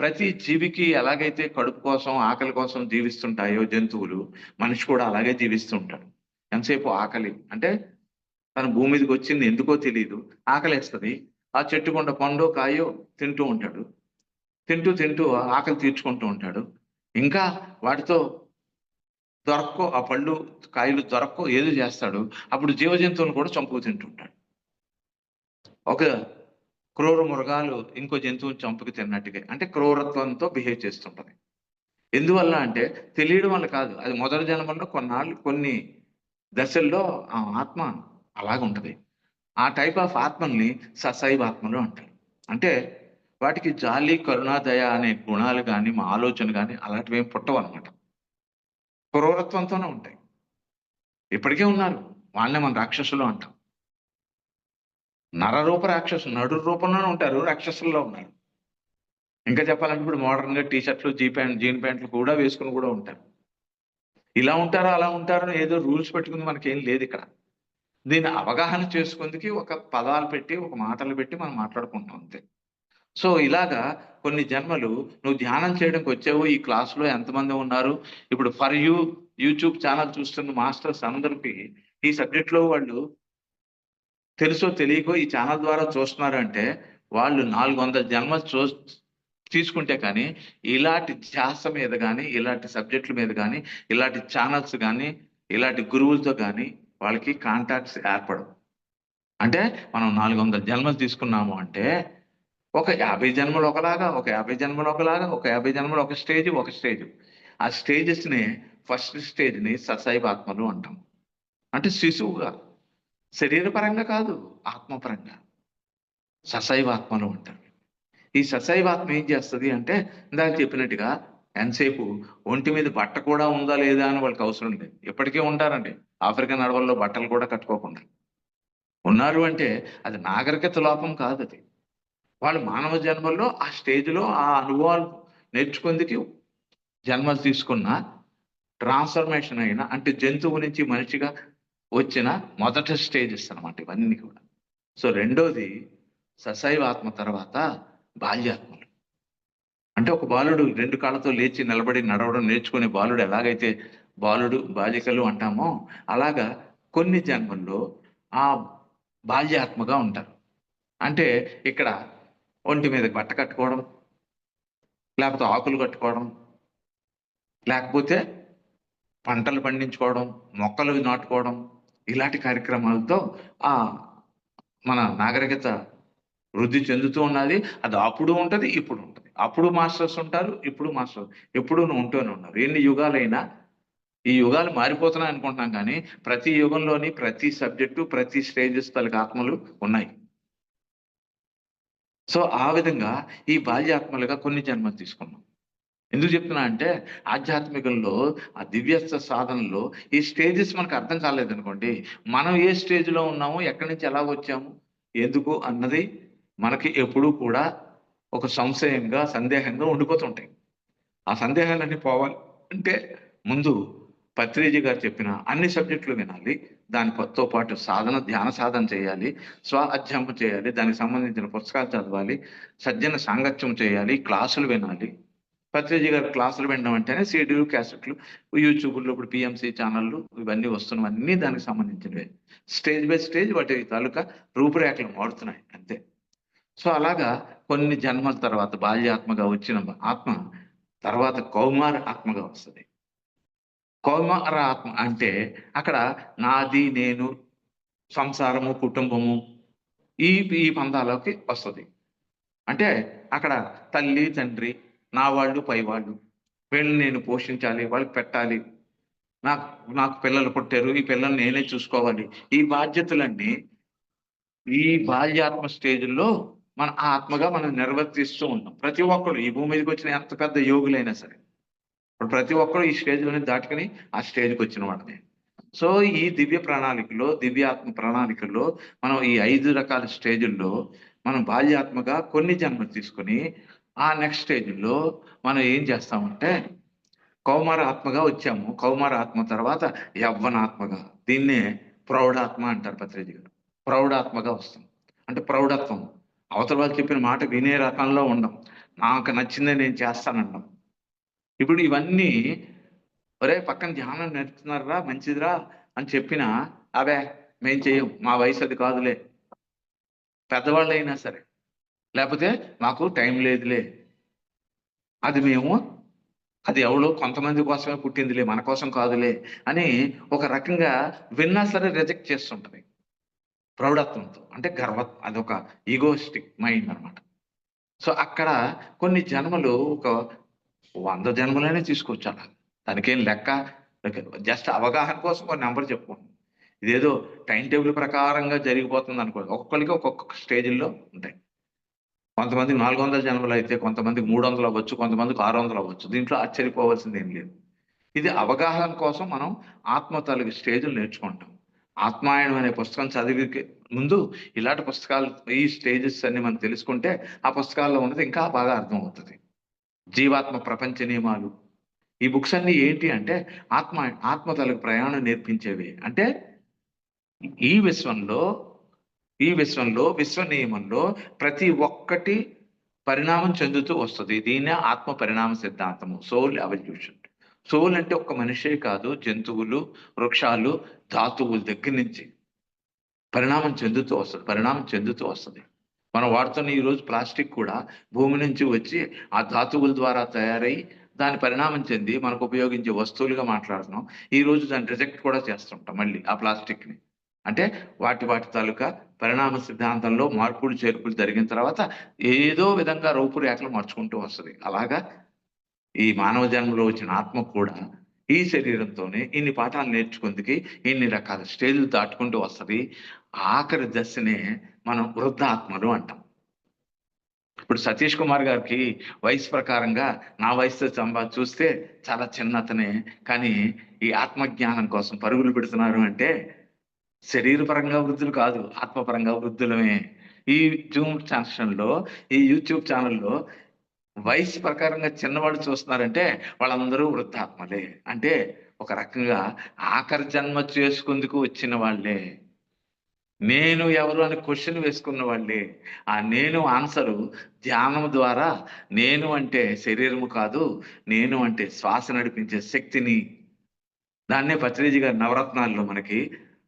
ప్రతి జీవికి ఎలాగైతే కడుపు కోసం, ఆకలి కోసం జీవిస్తుంటాయో జంతువులు, మనిషి కూడా అలాగే జీవిస్తూ ఉంటాడు. ఎంతసేపు ఆకలి అంటే తను భూమి మీదకొచ్చింది ఎందుకో తెలీదు. ఆకలేస్తది. ఆ చెట్టు గుండ పండో, కాయో తింటూ ఉంటాడు. తింటూ ఆకలి తీర్చుకుంటూ ఉంటాడు. ఇంకా వాటితో దొరక్కో ఆ పళ్ళు, కాయలు దొరక్కో ఏదో చేస్తాడు. అప్పుడు జీవ జంతువులను కూడా చంపుకు తింటుంటాడు. ఒక క్రూర మృగాలు ఇంకో జంతువుని చంపుకు తిన్నట్టుగా. అంటే క్రూరత్వంతో బిహేవ్ చేస్తుంటది. ఎందువల్ల అంటే తెలియడం వల్ల కాదు. అది మొదటి జన్మల్లో కొన్ని దశల్లో ఆ ఆత్మ అలాగుంటది. ఆ టైప్ ఆఫ్ ఆత్మల్ని సశైవాత్మలు అంటారు. అంటే వాటికి జాలి, కరుణ, దయ అనే గుణాలు గాని, మా ఆలోచన గాని అలాంటివేం పుట్టవన్నమాట. క్రూరత్వంతోనే ఉంటాయి. ఇప్పటికే ఉన్నారు. వాళ్ళనే మనం రాక్షసులు అంటాం. నరరూప రాక్షసులు. నరుడి రూపంలోనే ఉంటారు. రాక్షసుల్లో ఉన్నారు. ఇంకా చెప్పాలంటే ఇప్పుడు మోడర్న్‌గా టీ షర్ట్‌లు, జీన్ ప్యాంట్లు కూడా వేసుకొని కూడా ఉంటారు. ఇలా ఉంటారు, అలా ఉంటారు అని ఏదో రూల్స్ పెట్టుకుంది మనకేం లేదిక్కడ. దీన్ని అవగాహన చేసుకుందుకి ఒక పదాలు పెట్టి, ఒక మాటలు పెట్టి మనం మాట్లాడుకుంటున్నాం అంతే. సో, ఇలాగా కొన్ని జన్మలు నువ్వు ధ్యానం చేయడానికొచ్చావు. ఈ క్లాస్‌లో ఎంతమంది ఉన్నారు? ఇప్పుడు ఫర్ యూ యూట్యూబ్ ఛానెల్ చూస్తున్న మాస్టర్స్ అందరికి ఈ సబ్జెక్ట్‌లో వాళ్ళు తెలుసో తెలియకో ఈ ఛానెల్ ద్వారా చూస్తున్నారంటే, వాళ్ళు 400 జన్మలు తీసుకుంటే కానీ, ఇలాంటి ధ్యాస మీద గాని, ఇలాంటి సబ్జెక్ట్‌ల మీద గాని, ఇలాంటి ఛానెల్స్ గాని, ఇలాంటి గురువులతో గాని వాళ్ళకి కాంటాక్ట్స్ ఏర్పడవు. అంటే మనం 400 జన్మలు తీసుకున్నాము అంటే, ఒక 50 జన్మలు ఒకలాగా, ఒక 50 జన్మలు ఒకలాగా, ఒక 50 జన్మలు ఒక స్టేజు. ఆ స్టేజెస్‌ని ఫస్ట్ స్టేజ్‌ని సశైవాత్మలు అంటాం. అంటే శిశువుగా. శరీరపరంగా కాదు, ఆత్మపరంగా. సశైవాత్మలు అంటారు. ఈ సశైవాత్మ ఏం చేస్తది అంటే, ఇందాక చెప్పినట్టుగా ఎంతసేపు ఒంటి మీద బట్ట కూడా ఉందా లేదా అని వాళ్ళకి అవసరం లేదు. ఇప్పటికే ఉంటారండి. ఆఫ్రికన్ అడవుల్లో బట్టలు కూడా కట్టుకోకుండా. ఉన్నారు అంటే అది నాగరికత లోపం కాదది. వాళ్ళు మానవ జన్మల్లో ఆ స్టేజ్‌లో ఆ అనుభవాలు నేర్చుకుందుకు జన్మలు తీసుకున్న ట్రాన్స్‌ఫర్మేషన్ అయిన అంటే జంతువు నుంచి మనిషిగా వచ్చిన మొదటి స్టేజెస్ అన్నమాట ఇవన్నీ కూడా. సో, రెండోది సశైవాత్మ తర్వాత బాల్యాత్మలు. అంటే ఒక బాలుడు 2 కాళ్ళతో లేచి నిలబడి నడవడం నేర్చుకునే బాలుడు ఎలాగైతే బాలుడు, బాలికలు అంటామో అలాగా కొన్ని జన్మల్లో ఆ బాల్యాత్మగా ఉంటారు. అంటే ఇక్కడ ఒంటి మీద బట్ట కట్టుకోవడం, లేకపోతే ఆకులు కట్టుకోవడం, లేకపోతే పంటలు పండించుకోవడం, మొక్కలు నాటుకోవడం, ఇలాంటి కార్యక్రమాలతో ఆహ్, మన నాగరికత వృద్ధి చెందుతూ ఉన్నది. అది అప్పుడు ఉంటది, ఇప్పుడు ఉంటది. అప్పుడు మాస్టర్స్ ఉంటారు, ఇప్పుడు మాస్టర్ ఎప్పుడు ఉంటూనే ఉన్నారు. ఎన్ని యుగాలైనా ఈ యుగాలు మారిపోతున్నాయి అనుకుంటున్నాం, కానీ ప్రతి యుగంలోని ప్రతి సబ్జెక్టు, ప్రతి స్టేజెస్ తలకి ఆత్మలు ఉన్నాయి. సో ఆ విధంగా ఈ బాల్యాత్మలుగా కొన్ని జన్మలు తీసుకున్నాం. ఎందుకు చెప్తున్నా అంటే ఆధ్యాత్మికంలో, ఆ దివ్యత్వ సాధనలో ఈ స్టేజెస్ మనకు అర్థం కాలేదనుకోండి, మనం ఏ స్టేజ్లో ఉన్నామో, ఎక్కడి నుంచి ఎలా వచ్చాము, ఎందుకు అన్నది మనకి ఎప్పుడూ కూడా ఒక సంశయంగా, సందేహంగా ఉండిపోతుంటాయి. ఆ సందేహాలన్నీ పోవాలి అంటే ముందు పత్రిజీ గారు చెప్పిన అన్ని సబ్జెక్టులు వినాలి. దానితో పాటు సాధన, ధ్యాన సాధన చేయాలి, స్వ అధ్యాపన చేయాలి, దానికి సంబంధించిన పుస్తకాలు చదవాలి, సజ్జన సాంగత్యం చేయాలి, క్లాసులు వినాలి. పత్రిజీ గారి క్లాసులు వినడం అంటేనే సీడీలు, క్యాసెట్లు, యూట్యూబ్లో ఇప్పుడు పిఎంసి ఛానళ్ళు ఇవన్నీ వస్తున్నవన్నీ దానికి సంబంధించినవే. స్టేజ్ బై స్టేజ్ వాటి తాలూకా రూపురేఖలు మారుతున్నాయి అంతే. సో అలాగా కొన్ని జన్మల తర్వాత బాల్యాత్మగా వచ్చిన ఆత్మ తర్వాత కౌమార ఆత్మగా వస్తుంది. కౌమార ఆత్మ అంటే అక్కడ నాది, నేను, సంసారము, కుటుంబము ఈ ఈ పందాలోకి వస్తుంది. అంటే అక్కడ తల్లి, తండ్రి, నా వాళ్ళు, పై వాళ్ళు, వీళ్ళని నేను పోషించాలి, వాళ్ళకి పెట్టాలి, నాకు నాకు పిల్లలు పుట్టారు, ఈ పిల్లల్ని నేనే చూసుకోవాలి. ఈ బాధ్యతలన్నీ ఈ బాల్యాత్మ స్టేజ్‌లో మన ఆత్మగా మనం నిర్వర్తిస్తూ ఉంటాం. ప్రతి ఒక్కరు ఈ భూమి మీదకి వచ్చిన ఎంత పెద్ద యోగులైనా సరే, ఇప్పుడు ప్రతి ఒక్కరు ఈ స్టేజ్‌లోనే దాటుకొని ఆ స్టేజ్‌కి వచ్చిన వాళ్ళే. సో ఈ దివ్య ప్రణాళికలో, దివ్యాత్మ ప్రణాళికలో మనం ఈ 5 రకాల స్టేజుల్లో మనం బాల్యాత్మగా కొన్ని జన్మలు తీసుకొని, ఆ నెక్స్ట్ స్టేజ్‌లో మనం ఏం చేస్తామంటే కౌమార ఆత్మగా వచ్చాము. కౌమార ఆత్మ తర్వాత యవ్వనాత్మగా, దీన్నే ప్రౌఢాత్మ అంటారు పత్రిజీ గారు. ప్రౌఢాత్మగా వస్తాం. అంటే ప్రౌఢత్వం. అవతల వాళ్ళు చెప్పిన మాట వినే రకంలో ఉండం. నాకు నచ్చిందే నేను చేస్తానండం. ఇప్పుడు ఇవన్నీ ఒరేయ్ పక్కన ధ్యానం నేర్పుతున్నారురా, మంచిదిరా అని చెప్పినా, అబే మేం చెయ్యం, మా వయసు అది కాదులే. పెద్దవాళ్ళైనా సరే. లేపోతే మాకు టైం లేదులే. అది మేము అది ఎవడో కొంతమంది కోసమే పుట్టిందిలే, మన కోసం కాదులే అని ఒక రకంగా విన్నా సరే రిజెక్ట్ చేస్తుంటది. ప్రౌఢత్వంతో. అంటే అదొక ఈగోయిస్టిక్ మైండ్ అన్నమాట. సో అక్కడ కొన్ని జన్మలు ఒక 100 జన్మలైనా తీసుకోవచ్చు అలా. దానికేం లెక్క జస్ట్ అవగాహన కోసం ఒక నంబర్ చెప్పుకుంటున్నాం. ఇదేదో టైమ్ టేబుల్ ప్రకారంగా జరిగిపోతుందనుకోండి. ఒక్కొక్కళ్ళకి ఒక్కొక్క స్టేజ్‌ల్లో ఉంటాయి. కొంతమందికి 400 జన్మలైతే, కొంతమందికి 300 అవ్వచ్చు, కొంతమందికి 600 అవ్వచ్చు. దీంట్లో ఆశ్చర్యపోవాల్సిందేం లేదు. ఇది అవగాహన కోసం మనం ఆత్మ తాలూకు స్టేజ్‌లు నేర్చుకుంటాం. ఆత్మాయణం అనే పుస్తకం చదివికే ముందు ఇలాంటి పుస్తకాలు, ఈ స్టేజెస్ అన్ని మనం తెలుసుకుంటే, ఆ పుస్తకాల్లో ఉన్నది ఇంకా బాగా అర్థమవుతది. జీవాత్మ ప్రపంచ నియమాలు. ఈ బుక్స్ అన్నీ ఏంటి అంటే ఆత్మ తాలూకు ప్రయాణం నేర్పించేవి. అంటే ఈ విశ్వంలో విశ్వ నియమంలో ప్రతి ఒక్కటి పరిణామం చెందుతూ వస్తది. దీన్నే ఆత్మ పరిణామ సిద్ధాంతము. Soul evolution. సోల్ అంటే ఒక్క మనిషే కాదు, జంతువులు, వృక్షాలు, ధాతువుల దగ్గర నుంచి పరిణామం చెందుతూ వస్తది. మనం వాడుతున్న ఈరోజు ప్లాస్టిక్ కూడా భూమి నుంచి వచ్చి ఆ ధాతువుల ద్వారా తయారై దాని పరిణామం చెంది మనకు ఉపయోగించే వస్తువులుగా మాట్లాడుతున్నాం. ఈరోజు దాన్ని రిజెక్ట్ కూడా చేస్తుంటాం మళ్ళీ ఆ ప్లాస్టిక్‌ని. అంటే వాటి తాలూకా పరిణామ సిద్ధాంతంలో మార్పులు, చేర్పులు జరిగిన తర్వాత ఏదో విధంగా రూపురేఖలు మార్చుకుంటూ వస్తది. అలాగా ఈ మానవ జన్మలో వచ్చిన ఆత్మ కూడా ఈ శరీరంతోనే ఇన్ని పాఠాలు నేర్చుకుందుకి ఇన్ని రకాల స్టేజ్‌లు దాటుకుంటూ వస్తది. ఆఖరి దశనే మనం వృద్ధాత్మలు అంటాం. ఇప్పుడు 'సతీష్ కుమార్' గారికి వయసు ప్రకారంగా నా వయసుతో చూస్తే చాలా చిన్న అతనే. కానీ ఈ ఆత్మజ్ఞానం కోసం పరుగులు పెడుతున్నారు అంటే శరీరపరంగా వృద్ధులు కాదు, ఆత్మపరంగా వృద్ధులమే. ఈ జూమ్ సెషన్‌లో, ఈ యూట్యూబ్ ఛానెల్‌లో వయసు ప్రకారంగా చిన్నవాళ్ళు చూస్తున్నారంటే వాళ్ళందరూ వృద్ధాత్మలే. అంటే ఒక రకంగా ఆఖరి జన్మ చేసుకుందుకు వచ్చిన వాళ్ళే. నేను ఎవరు అని క్వెషన్ వేసుకున్న వాళ్ళే. ఆ నేను ఆన్సరు ధ్యానం ద్వారా నేను అంటే శరీరము కాదు, నేను అంటే శ్వాస నడిపించే శక్తిని, దాన్నే పత్రిజీ గారి నవరత్నాల్లో మనకి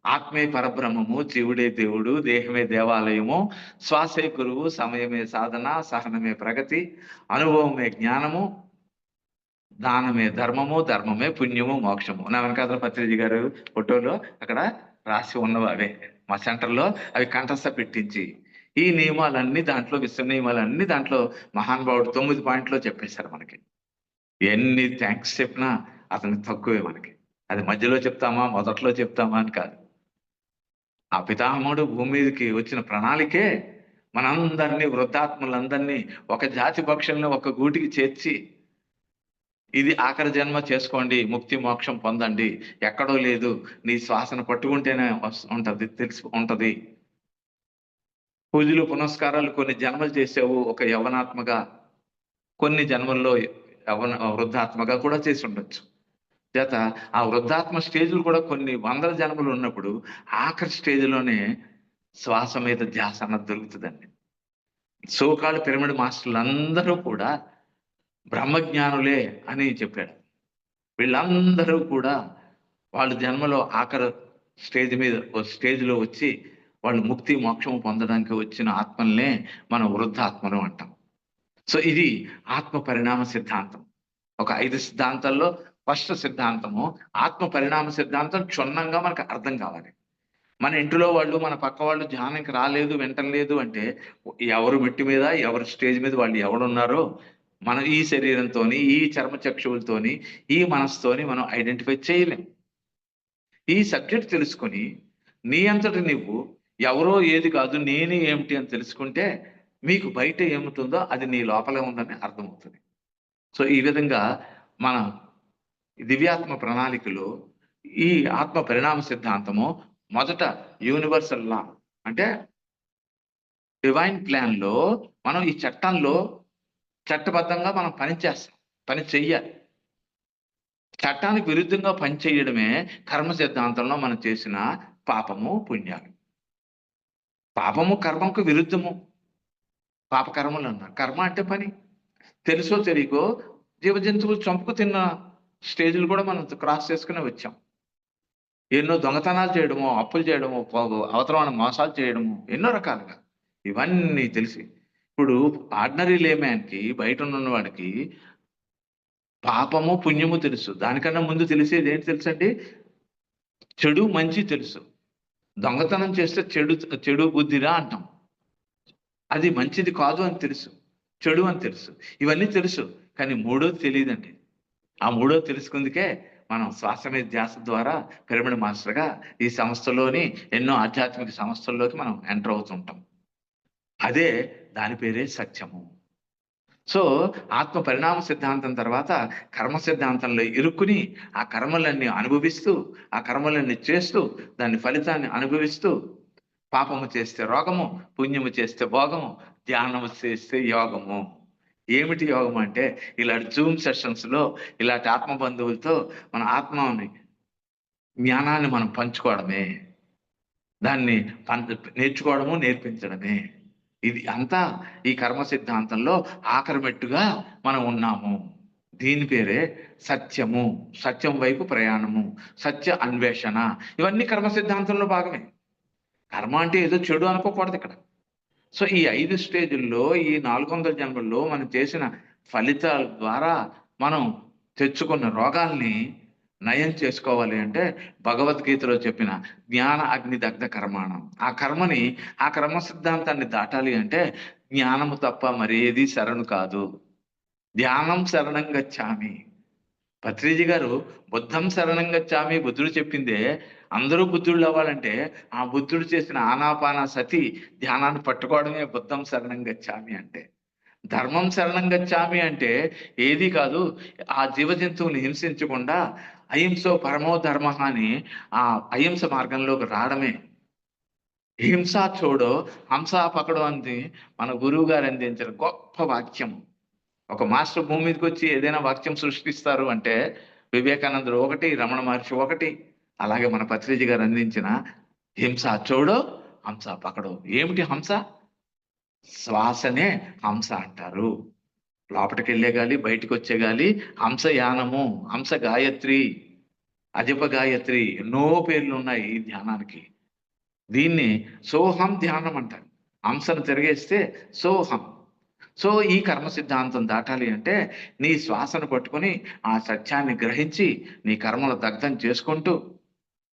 ఆత్మే పరబ్రహ్మము, జీవుడే దేవుడు, దేహమే దేవాలయము, శ్వాసే గురువు, సమయమే సాధన, సహనమే ప్రగతి, అనుభవమే జ్ఞానము, దానమే ధర్మము, ధర్మమే పుణ్యము, మోక్షము. నా వెనకాతల పత్రిజీ గారు ఫోటోలో అక్కడ రాసి ఉన్నవి అవే. మా సెంటర్‌లో అవి కంఠస్థ పెట్టించి, ఈ నియమాలన్నీ దాంట్లో, విశ్వ నియమాలన్నీ దాంట్లో మహానుభావుడు 9 పాయింట్లో చెప్పేశారు మనకి. ఎన్ని థ్యాంక్స్ చెప్పినా అతనికి తక్కువే మనకి. అది మధ్యలో చెప్తామా, మొదట్లో చెప్తామా అని కాదు. ఆ పితామహుడు భూమి మీదకి వచ్చిన ప్రణాళికే మనందరినీ, వృద్ధాత్ములందరినీ, ఒక జాతి పక్షుల్ని ఒక గూటికి చేర్చి, ఇది ఆఖరి జన్మ చేసుకోండి, ముక్తి మోక్షం పొందండి, ఎక్కడో లేదు, నీ శ్వాసను పట్టుకుంటేనే ఉంటది, తెలిసి ఉంటది. పూజలు పునస్కారాలు కొన్ని జన్మలు చేసావు ఒక యవనాత్మగా, కొన్ని జన్మల్లో వృద్ధాత్మగా కూడా చేసి ఉండొచ్చు. చేత ఆ వృద్ధాత్మ స్టేజ్లు కూడా కొన్ని వందల జన్మలు ఉన్నప్పుడు ఆఖరి స్టేజ్లోనే శ్వాస మీద ధ్యాస అన్నది దొరుకుతుందండి. సోకాళ్ళు పిరమిడ్ మాస్టర్లు అందరూ కూడా బ్రహ్మజ్ఞానులే అని చెప్పాడు. వీళ్ళందరూ కూడా వాళ్ళ జన్మలో ఆఖరి స్టేజ్లో వచ్చి వాళ్ళు ముక్తి మోక్షం పొందడానికి వచ్చిన ఆత్మల్నే మనం వృద్ధాత్మలు అంటాం. సో ఇది ఆత్మ పరిణామ సిద్ధాంతం. ఒక 5 సిద్ధాంతాల్లో ఫస్ట్ సిద్ధాంతము ఆత్మ పరిణామ సిద్ధాంతం క్షుణ్ణంగా మనకు అర్థం కావాలి. మన ఇంటిలో వాళ్ళు, మన పక్క వాళ్ళు ధ్యానానికి రాలేదు, వింటలేదు అంటే ఎవరు మెట్టి మీద, ఎవరు స్టేజ్ మీద వాళ్ళు ఎవడున్నారో మనం ఈ శరీరంతోని, ఈ చర్మచక్షువులతోని, ఈ మనసుతోని మనం ఐడెంటిఫై చేయలేం. ఈ సబ్జెక్ట్ తెలుసుకొని నీ అంతటి నువ్వు ఎవరో ఏది కాదు, నేనే ఏమిటి అని తెలుసుకుంటే మీకు బయట ఏముంటుందో అది నీ లోపలే ఉందని అర్థమవుతుంది. సో ఈ విధంగా మన దివ్యాత్మ ప్రణాళికలో ఈ ఆత్మ పరిణామ సిద్ధాంతము మొదట యూనివర్సల్ లా అంటే డివైన్ ప్లాన్ లో మనం ఈ చట్టంలో చట్టబద్ధంగా మనం పని చెయ్యాలి. చట్టానికి విరుద్ధంగా పని చేయడమే కర్మ సిద్ధాంతంలో మనం చేసిన పాపము పుణ్యాలు. పాపము కర్మకు విరుద్ధము. పాపకర్మలు అన్నారు. కర్మ అంటే పని. తెలుసో తెలియకో జీవజంతువులు చంపుకు తిన్న స్టేజ్లు కూడా మనం క్రాస్ చేసుకునే వచ్చాం. ఎన్నో దొంగతనాలు చేయడము, అప్పులు చేయడము, అవతరమైన మోసాలు చేయడము, ఎన్నో రకాలుగా ఇవన్నీ తెలిసి ఇప్పుడు ఆర్డినరీ లేమ్యాన్కి, బయట ఉన్న వాడికి పాపము పుణ్యము తెలుసు. దానికన్నా ముందు తెలిసేది ఏంటి తెలుసండి? చెడు మంచి తెలుసు. దొంగతనం చేస్తే చెడు బుద్ధిరా అంటాం. అది మంచిది కాదు అని తెలుసు, చెడు అని తెలుసు, ఇవన్నీ తెలుసు. కానీ మూడోది తెలియదండి. ఆ మూడోది తెలుసుకుందుకే మనం శ్వాస మీద ధ్యాస ద్వారా పిరమిడ్ మాస్టర్గా ఈ సంస్థలోని ఎన్నో ఆధ్యాత్మిక సంస్థల్లోకి మనం ఎంటర్ అవుతుంటాం. అదే దాని పేరే సత్యము. సో ఆత్మ పరిణామ సిద్ధాంతం తర్వాత కర్మ సిద్ధాంతంలో ఇరుక్కుని ఆ కర్మలన్నీ అనుభవిస్తూ, ఆ కర్మలన్నీ చేస్తూ, దాని ఫలితాన్ని అనుభవిస్తూ, పాపము చేస్తే రోగము, పుణ్యము చేస్తే భోగము, ధ్యానము చేస్తే యోగము. ఏమిటి యోగం అంటే ఇలాంటి జూమ్ సెషన్స్లో ఇలాంటి ఆత్మ బంధువులతో మన ఆత్మని జ్ఞానాన్ని మనం పంచుకోవడమే, దాన్ని నేర్చుకోవడము, నేర్పించడమే. ఇది అంతా ఈ కర్మ సిద్ధాంతంలో ఆఖరి మెట్టుగా మనం ఉన్నాము. దీని పేరే సత్యము, సత్యం వైపు ప్రయాణము, సత్య అన్వేషణ. ఇవన్నీ కర్మ సిద్ధాంతంలో భాగమే. కర్మ అంటే ఏదో చెడు అనుకోకూడదు ఇక్కడ. సో ఈ 5 స్టేజుల్లో, ఈ 400 జన్మల్లో మనం చేసిన ఫలితాల ద్వారా మనం తెచ్చుకున్న రోగాల్ని నయం చేసుకోవాలి అంటే భగవద్గీతలో చెప్పిన జ్ఞాన అగ్ని దగ్ధ కర్మాణం, ఆ కర్మని, ఆ కర్మ సిద్ధాంతాన్ని దాటాలి అంటే జ్ఞానము తప్ప మరేది శరణు కాదు. ధ్యానం శరణం గచ్చామి. పత్రిజీ గారు బుద్ధం శరణం గచ్చామి బుద్ధుడు చెప్పిందే. అందరూ బుద్ధుళ్ళు అవ్వాలంటే ఆ బుద్ధుడు చేసిన ఆనాపాన సతి ధ్యానాన్ని పట్టుకోవడమే బుద్ధం శరణం గచ్చామి అంటే. ధర్మం శరణం గచ్చామి అంటే ఏది కాదు, ఆ జీవజంతువుని హింసించకుండా అహింసో పరమో ధర్మ అని ఆ అహింస మార్గంలోకి రావడమే. హింస చూడో హంస పకడో అంది మన గురువు గారు అందించిన గొప్ప వాక్యం. ఒక మాస్టర్ భూమి మీదకి వచ్చి ఏదైనా వాక్యం సృష్టిస్తారు అంటే వివేకానందుడు ఒకటి, రమణ మహర్షి ఒకటి, అలాగే మన పత్రిజీ గారు అందించిన హింస చూడో హంస పకడో. ఏమిటి హంస? శ్వాసనే హంస అంటారు. లోపలికి వెళ్ళే గాలి, బయటకు వచ్చే గాలి హంస యానము, హంస గాయత్రి, అజప గాయత్రి, ఎన్నో పేర్లు ఉన్నాయి ఈ ధ్యానానికి. దీన్ని సోహం ధ్యానం అంటారు. హంసను తిరిగేస్తే సోహం. సో ఈ కర్మ సిద్ధాంతం దాటాలి అంటే నీ శ్వాసను పట్టుకొని ఆ సత్యాన్ని గ్రహించి నీ కర్మలు దగ్ధం చేసుకుంటూ,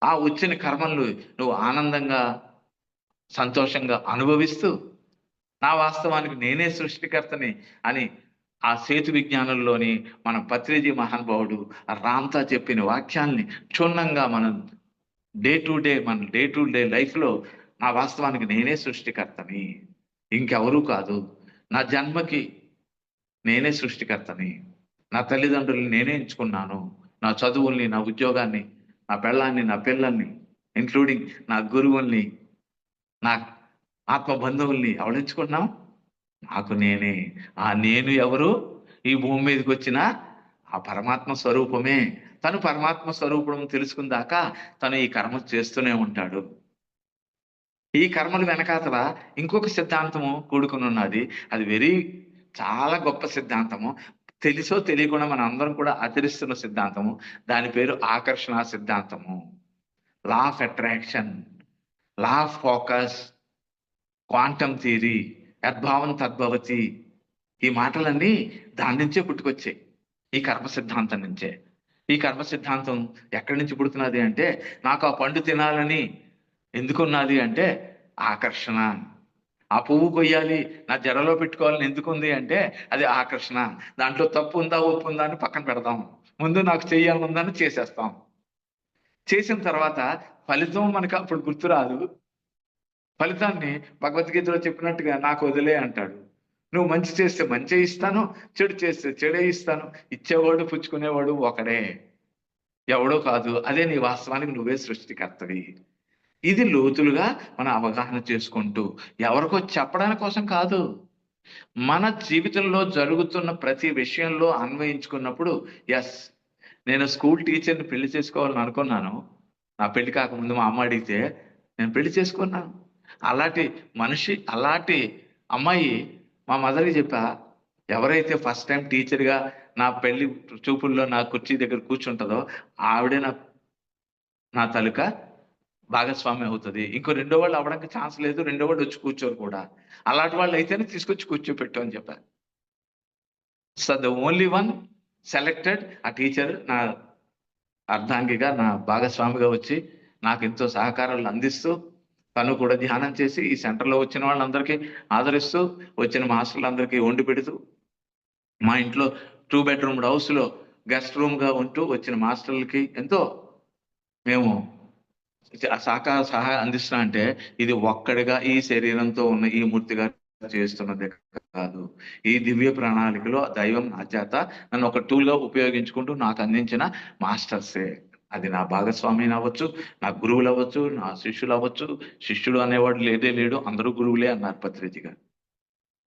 ఆ వచ్చిన కర్మలు నువ్వు ఆనందంగా, సంతోషంగా అనుభవిస్తూ, నా వాస్తవానికి నేనే సృష్టికర్తని అని ఆ సేతు విజ్ఞానంలోని మన పత్రిజీ మహానుభావుడు రామ్తా చెప్పిన వాక్యాల్ని క్షుణ్ణంగా మనం డే టు డే లైఫ్లో నా వాస్తవానికి నేనే సృష్టికర్తని, ఇంకెవరూ కాదు. నా జన్మకి నేనే సృష్టికర్తని. నా తల్లిదండ్రుల్ని నేనే ఎంచుకున్నాను. నా చదువుల్ని, నా ఉద్యోగాన్ని, నా పెళ్ళాన్ని, నా పిల్లల్ని, ఇంక్లూడింగ్ నా గురువుల్ని, నా ఆత్మ బంధువుల్ని ఎవడెంచుకున్నాం? నాకు నేనే. ఆ నేను ఎవరు? ఈ భూమి మీదకి వచ్చిన ఆ పరమాత్మ స్వరూపమే. తను పరమాత్మ స్వరూపం తెలుసుకుందాక తను ఈ కర్మ చేస్తూనే ఉంటాడు. ఈ కర్మలు వెనకాతల ఇంకొక సిద్ధాంతము కూడుకుని ఉన్నది. అది చాలా గొప్ప సిద్ధాంతము. తెలుసో తెలియకుండా మన అందరం కూడా ఆచరిస్తున్న సిద్ధాంతము. దాని పేరు ఆకర్షణ సిద్ధాంతము. Law of attraction, law of focus, quantum theory, యద్భావం తద్భవతి. ఈ మాటలన్నీ దాని నుంచే పుట్టుకొచ్చాయి, ఈ కర్మ సిద్ధాంతం నుంచే. ఈ కర్మ సిద్ధాంతం ఎక్కడి నుంచి పుడుతున్నది అంటే, నాకు ఆ పండు తినాలని ఎందుకున్నది అంటే ఆకర్షణ. ఆ పువ్వు కొయ్యాలి, నా జడలో పెట్టుకోవాలని ఎందుకుంది అంటే అది ఆకర్షణ. దాంట్లో తప్పు ఉందా ఒప్పు ఉందా అని పక్కన పెడదాం. ముందు నాకు చెయ్యాలనుందని చేసేస్తాం. చేసిన తర్వాత ఫలితం మనకు అప్పుడు గుర్తురాదు. ఫలితాన్ని భగవద్గీతలో చెప్పినట్టుగా నాకు వదిలే అంటాడు. నువ్వు మంచి చేస్తే మంచి ఇస్తాను, చెడు చేస్తే చెడే ఇస్తాను. ఇచ్చేవాడు పుచ్చుకునేవాడు ఒకడే, ఎవడో కాదు. అదే నీ వాస్తవానికి నువ్వే సృష్టికర్తవి. ఇది లోతులుగా మనం అవగాహన చేసుకుంటూ, ఎవరికో చెప్పడానికి కోసం కాదు, మన జీవితంలో జరుగుతున్న ప్రతి విషయంలో అన్వయించుకున్నప్పుడు, ఎస్, నేను స్కూల్ టీచర్ని పెళ్లి చేసుకోవాలని అనుకున్నాను. నా పెళ్లి కాకముందు మా అమ్మ అడిగితే నేను పెళ్లి చేసుకున్నాను. అలాంటి మనిషి, అలాంటి అమ్మాయి మా మదర్కి చెప్పా. ఎవరైతే ఫస్ట్ టైం టీచర్గా నా పెళ్లి చూపుల్లో నా కుర్చీ దగ్గర కూర్చుంటుందో ఆవిడే నా తాలూకా భాగస్వామి అవుతుంది. ఇంకో రెండో వాళ్ళు అవ్వడానికి ఛాన్స్ లేదు, రెండో వాళ్ళు వచ్చి కూర్చోరు కూడా. అలాంటి వాళ్ళు అయితేనే తీసుకొచ్చి కూర్చోపెట్టు అని చెప్పారు. So the only one selected, ఆ టీచర్ నా అర్ధాంగిగా, నా భాగస్వామిగా వచ్చి నాకు ఎంతో సహకారాలు అందిస్తూ, తను కూడా ధ్యానం చేసి ఈ సెంటర్లో వచ్చిన వాళ్ళందరికీ ఆదరిస్తూ, వచ్చిన మాస్టర్లందరికీ వండి పెడుతూ, మా ఇంట్లో 2 బెడ్రూమ్ హౌస్లో గెస్ట్ రూమ్గా ఉంటూ వచ్చిన మాస్టర్లకి ఎంతో మేము సహాయం అందిస్తున్నా. అంటే ఇది ఒక్కడిగా ఈ శరీరంతో ఉన్న ఈ మూర్తి గారు చేస్తున్నదే కాదు. ఈ దివ్య ప్రణాళికలో దైవం నా చేత నన్ను ఒక టూల్గా ఉపయోగించుకుంటూ నాకు అందించిన మాస్టర్సే. అది నా భాగస్వామి అవ్వచ్చు, నా గురువులు అవ్వచ్చు, నా శిష్యులు అవ్వచ్చు. శిష్యుడు అనేవాడు లేదే లేడు, అందరూ గురువులే అన్నారు పత్రిజీ గారు.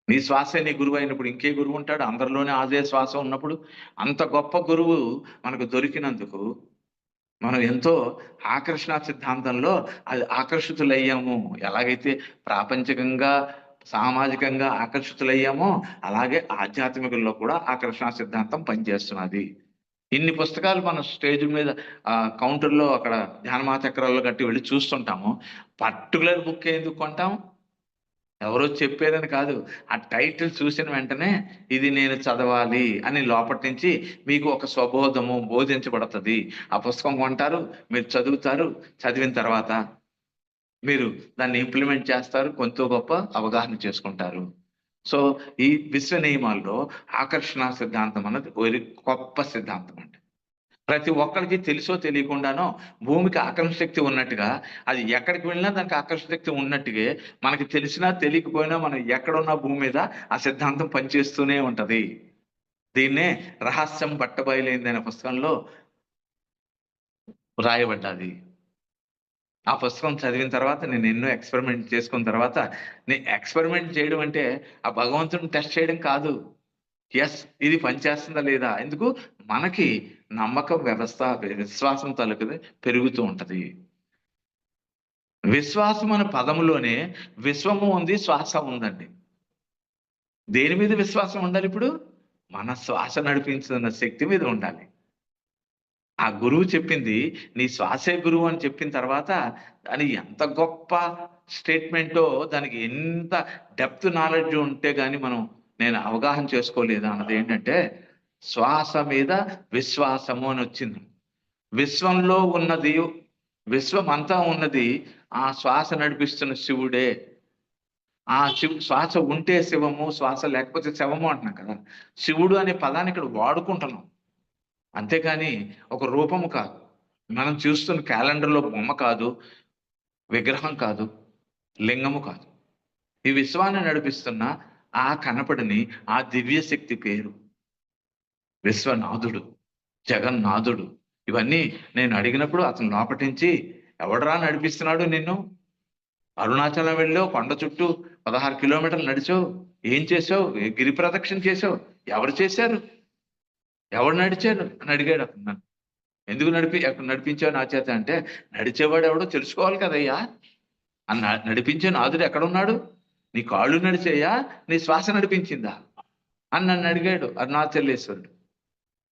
నీ శ్వాసే నీ గురువు అయినప్పుడు ఇంకే గురువు ఉంటాడు? అందరిలోనే అదే శ్వాస ఉన్నప్పుడు. అంత గొప్ప గురువు మనకు దొరికినందుకు మనం ఎంతో ఆకర్షణ సిద్ధాంతంలో అది ఆకర్షితులయ్యాము. ఎలాగైతే ప్రాపంచికంగా, సామాజికంగా ఆకర్షితులయ్యామో అలాగే ఆధ్యాత్మికంలో కూడా ఆకర్షణ సిద్ధాంతం పనిచేస్తున్నది. ఇన్ని పుస్తకాలు మనం స్టేజ్ మీద కౌంటర్లో అక్కడ ధ్యానమా చక్రాల్లో కట్టి వెళ్ళి చూస్తుంటాము. పర్టికులర్ బుక్ ఎందుకు కొంటాం? ఎవరో చెప్పారని కాదు, ఆ టైటిల్ చూసిన వెంటనే ఇది నేను చదవాలి అని లోపటి నుంచి మీకు ఒక స్వబోధము బోధించబడుతుంది. ఆ పుస్తకం కొంటారు, మీరు చదువుతారు. చదివిన తర్వాత మీరు దాన్ని ఇంప్లిమెంట్ చేస్తారు, కొంత గొప్ప అవగాహన చేసుకుంటారు. సో ఈ విశ్వ నియమాల్లో ఆకర్షణ సిద్ధాంతం అన్నది ఒక గొప్ప సిద్ధాంతం అండి. ప్రతి ఒక్కరికి తెలుసో తెలియకుండానో భూమికి ఆకర్షణ శక్తి ఉన్నట్టుగా, అది ఎక్కడికి వెళ్ళినా దానికి ఆకర్షణ శక్తి ఉన్నట్టుగా, మనకి తెలిసినా తెలియకపోయినా మనం ఎక్కడున్నా భూమి మీద ఆ సిద్ధాంతం పనిచేస్తూనే ఉంటది. దీన్నే రహస్యం బట్టబయలైంది అనే పుస్తకంలో రాయబడ్డది. ఆ పుస్తకం చదివిన తర్వాత నేను ఎన్నో ఎక్స్పెరిమెంట్ చేసుకున్న తర్వాత, ఎక్స్పెరిమెంట్ చేయడం అంటే ఆ భగవంతుడిని టెస్ట్ చేయడం కాదు. ఎస్, ఇది పనిచేస్తుందా లేదా? ఎందుకు? మనకి నమ్మకం, విశ్వాసం తలుకుది పెరుగుతూ ఉంటది. విశ్వాసం అనే పదములోనే విశ్వము ఉంది, శ్వాస ఉందండి. దేని మీద విశ్వాసం ఉండాలి ఇప్పుడు? మన శ్వాస నడిపించిన శక్తి మీద ఉండాలి. ఆ గురువు చెప్పింది, నీ శ్వాసే గురువు అని చెప్పిన తర్వాత అది ఎంత గొప్ప స్టేట్మెంటో, దానికి ఎంత డెప్త్ నాలెడ్జ్ ఉంటే గాని నేను అవగాహన చేసుకోలేదు అన్నది ఏంటంటే, శ్వాస మీద విశ్వాసము అని వచ్చింది. విశ్వంలో ఉన్నది, విశ్వం అంతా ఉన్నది ఆ శ్వాస నడిపిస్తున్న శివుడే. ఆ శ్వాస ఉంటే శివము, శ్వాస లేకపోతే శవము అంటున్నాం కదా. శివుడు అనే పదాన్ని ఇక్కడ వాడుకుంటున్నాం, అంతేకాని ఒక రూపము కాదు. మనం చూస్తున్న క్యాలెండర్లో బొమ్మ కాదు, విగ్రహం కాదు, లింగము కాదు. ఈ విశ్వాన్ని నడిపిస్తున్న ఆ కనపడని ఆ దివ్య శక్తి పేరు విశ్వనాథుడు, జగన్నాథుడు. ఇవన్నీ నేను అడిగినప్పుడు అతను లోపటించి, ఎవడరా నడిపిస్తున్నాడు నిన్ను? అరుణాచలం వెళ్ళావు, కొండ చుట్టూ 16 కిలోమీటర్లు నడిచావు, ఏం చేసావు? గిరి ప్రదక్షిణ చేసావు, ఎవరు చేశారు? ఎవరు నడిచారు అని అడిగాడు అతను నన్ను. ఎందుకు నడిపించావు నా చేత అంటే, నడిచేవాడు ఎవడో తెలుసుకోవాలి కదయ్యా. నడిపించే నాథుడు ఎక్కడున్నాడు? నీ కాళ్ళు నడిచాయా, నీ శ్వాస నడిపించిందా అని నన్ను అడిగాడు అరుణాచలేశ్వరుడు.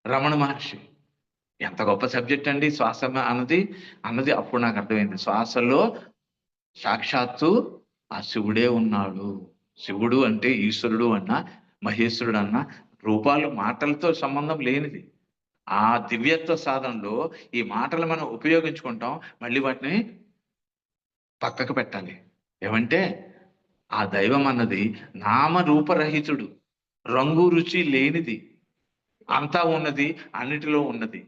రమణ మహర్షి ఎంత గొప్ప సబ్జెక్ట్ అండి శ్వాస అన్నది అప్పుడు నాకు అర్థమైంది. శ్వాసలో సాక్షాత్తు ఆ శివుడే ఉన్నాడు. శివుడు అంటే ఈశ్వరుడు అన్నా, మహేశ్వరుడు అన్నా రూపాలు మాటలతో సంబంధం లేనిది. ఆ దివ్యత్వ సాధనలో ఈ మాటలు మనం ఉపయోగించుకుంటాం, మళ్ళీ వాటిని పక్కకు పెట్టాలి. ఏమంటే ఆ దైవం అన్నది నామరూపరహితుడు, రంగు రుచి లేనిది, అంతా ఉన్నది, అన్నిటిలో ఉన్నది,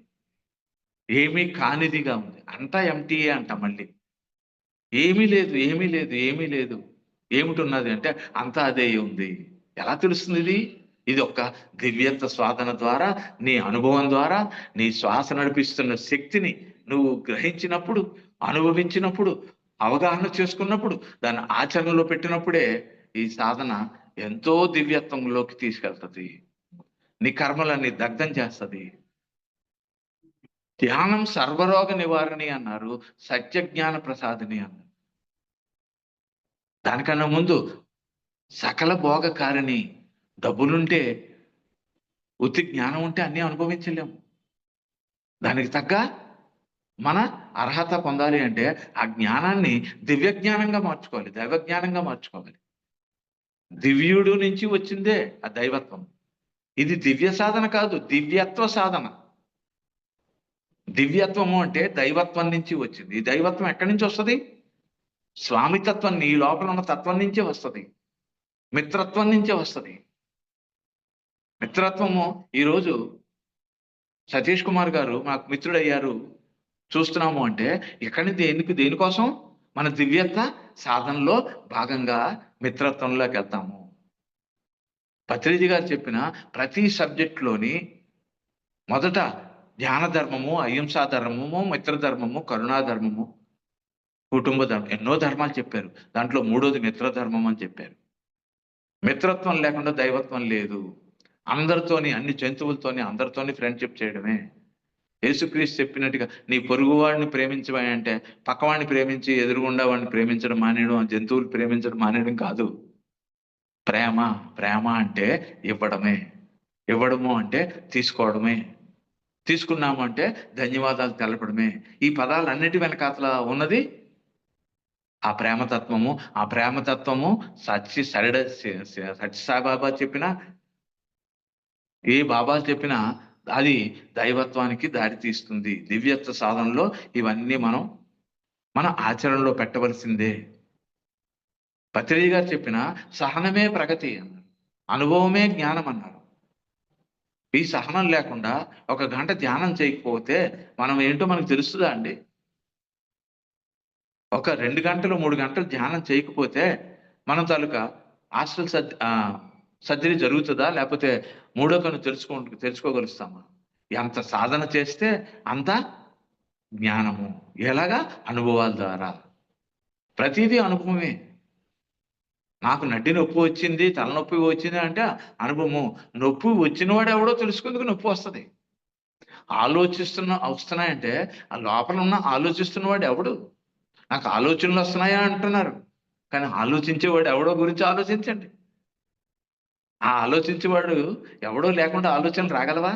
ఏమీ కానిదిగా ఉంది. అంతా ఎంటీఏ అంట. మళ్ళీ ఏమీ లేదు, ఏమీ లేదు, ఏమీ లేదు. ఏమిటి ఉన్నది అంటే అంతా అదే ఉంది. ఎలా తెలుస్తుంది ఇది? ఇది ఒక్క దివ్యత్వ సాధన ద్వారా, నీ అనుభవం ద్వారా, నీ శ్వాస నడిపిస్తున్న శక్తిని నువ్వు గ్రహించినప్పుడు, అనుభవించినప్పుడు, అవగాహన చేసుకున్నప్పుడు, దాన్ని ఆచరణలో పెట్టినప్పుడే ఈ సాధన ఎంతో దివ్యత్వంలోకి తీసుకెళ్తుంది. నీ కర్మలన్నీ దగ్ధం చేస్తుంది. ధ్యానం సర్వరోగ నివారణి అన్నారు, సత్య జ్ఞాన ప్రసాదిని అన్నారు. దానికన్నా ముందు సకల భోగకారిణి. డబ్బులుంటే, ఉత్తి జ్ఞానం ఉంటే అన్నీ అనుభవించలేము. దానికి తగ్గ మన అర్హత పొందాలి అంటే ఆ జ్ఞానాన్ని దివ్య జ్ఞానంగా మార్చుకోవాలి, దైవ జ్ఞానంగా మార్చుకోవాలి. దివ్యుడు నుంచి వచ్చిందే ఆ దైవత్వం. ఇది దివ్య సాధన కాదు, దివ్యత్వ సాధన. దివ్యత్వము అంటే దైవత్వం నుంచి వచ్చింది. ఈ దైవత్వం ఎక్కడి నుంచి వస్తుంది? స్వామితత్వం, నీ లోపల ఉన్న తత్వం నుంచే వస్తుంది, మిత్రత్వం నుంచే వస్తుంది. మిత్రత్వము ఈరోజు సతీష్ కుమార్ గారు మాకు మిత్రుడయ్యారు, చూస్తున్నాము అంటే ఎక్కడి దేనికోసం? మన దివ్యత్వ సాధనలో భాగంగా మిత్రత్వంలోకి వెళ్తాము. పత్రిజీ గారు చెప్పిన ప్రతి సబ్జెక్టులోని మొదట ధ్యాన ధర్మము, అహింసా ధర్మము, మిత్రధర్మము, కరుణాధర్మము, కుటుంబ ధర్మం, ఎన్నో ధర్మాలు చెప్పారు. దాంట్లో మూడోది మిత్రధర్మం అని చెప్పారు. మిత్రత్వం లేకుండా దైవత్వం లేదు. అందరితోని, అన్ని జంతువులతోని, అందరితోని ఫ్రెండ్షిప్ చేయడమే. యేసుక్రీస్తు చెప్పినట్టుగా నీ పొరుగువాడిని ప్రేమించవా అంటే పక్కవాడిని ప్రేమించి ఎదురుగుండా వాడిని ప్రేమించడం మానేయడం, జంతువులు ప్రేమించడం మానేయడం కాదు. ప్రేమ అంటే ఇవ్వడమే, ఇవ్వడము అంటే తీసుకోవడమే, తీసుకున్నాము అంటే ధన్యవాదాలు తెలపడమే. ఈ పదాలన్నిటి వెనకాతల ఉన్నది ఆ ప్రేమతత్వము. ఆ ప్రేమతత్వము సత్య సాయిబాబా చెప్పిన, ఏ బాబా చెప్పినా అది దైవత్వానికి దారి తీస్తుంది. దివ్యత్వ సాధనలో ఇవన్నీ మన ఆచరణలో పెట్టవలసిందే. పత్రిజీ గారు చెప్పిన సహనమే ప్రగతి అన్నారు, అనుభవమే జ్ఞానం అన్నారు. ఈ సహనం లేకుండా 1 గంట ధ్యానం చేయకపోతే మనం ఏంటో మనకు తెలుస్తుందా అండి? ఒక 2 గంటలు 3 గంటలు ధ్యానం చేయకపోతే మనం తాలూకా హాస్టల్ సర్జరీ జరుగుతుందా? లేకపోతే మూడో కన్ను తెలుసుకోగలుగుతామా? ఎంత సాధన చేస్తే అంత జ్ఞానము. ఎలాగా? అనుభవాల ద్వారా. ప్రతిదీ అనుభవమే. నాకు నడ్డి నొప్పి వచ్చింది, తలనొప్పి వచ్చింది అంటే అనుభవము. నొప్పి వచ్చినవాడు ఎవడో తెలుసుకుందుకు నొప్పి వస్తుంది. వస్తున్నాయంటే ఆ లోపల ఉన్న ఆలోచిస్తున్నవాడు ఎవడు? నాకు ఆలోచనలు వస్తున్నాయా అంటున్నారు, కానీ ఆలోచించేవాడు ఎవడో గురించి ఆలోచించండి. ఆ ఆలోచించేవాడు ఎవడో లేకుండా ఆలోచనలు రాగలవా?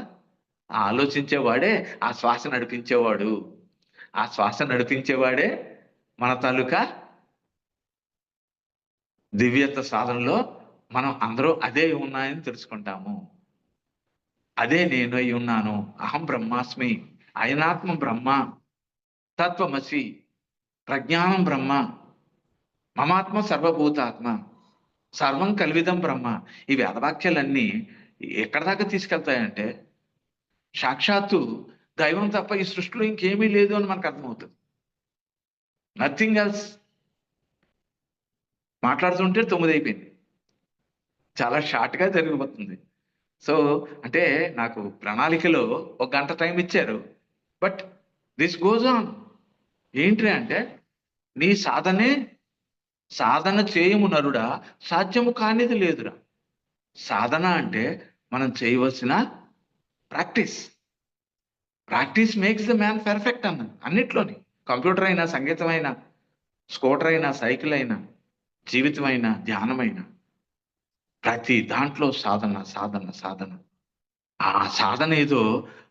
ఆ ఆలోచించేవాడే ఆ శ్వాస నడిపించేవాడు. ఆ శ్వాస నడిపించేవాడే మన తాలూకా దివ్యత్వ సాధనలో మనం అందరూ అదే ఉన్నాయని తెలుసుకుంటాము. అదే నేను అయి ఉన్నాను, అహం బ్రహ్మాస్మి, అయనాత్మ బ్రహ్మ, తత్వమసి, ప్రజ్ఞానం బ్రహ్మ, మమాత్మ సర్వభూతాత్మ. సర్వం కల్విదం బ్రహ్మ. ఈ వేదవాక్యాలన్నీ ఎక్కడ దాకా తీసుకెళ్తాయంటే సాక్షాత్తు దైవం తప్ప ఈ సృష్టిలో ఇంకేమీ లేదు అని మనకు అర్థమవుతుంది. Nothing else. మాట్లాడుతుంటే 9 అయిపోయింది. చాలా షార్ట్గా జరిగిపోతుంది. సో అంటే నాకు ప్రణాళికలో 1 గంట టైం ఇచ్చారు. But this goes on. ఏంటి అంటే నీ సాధన చేయము నరుడా, సాధ్యము కానిది లేదురా. సాధన అంటే మనం చేయవలసిన practice. Practice makes the man perfect అన్నది అన్నిట్లోని. కంప్యూటర్ అయినా, సంగీతం అయినా, స్కూటర్ అయినా, సైకిల్ అయినా, జీవితమైనా, ధ్యానమైనా, ప్రతి దాంట్లో సాధన సాధన సాధన. ఆ సాధన ఏదో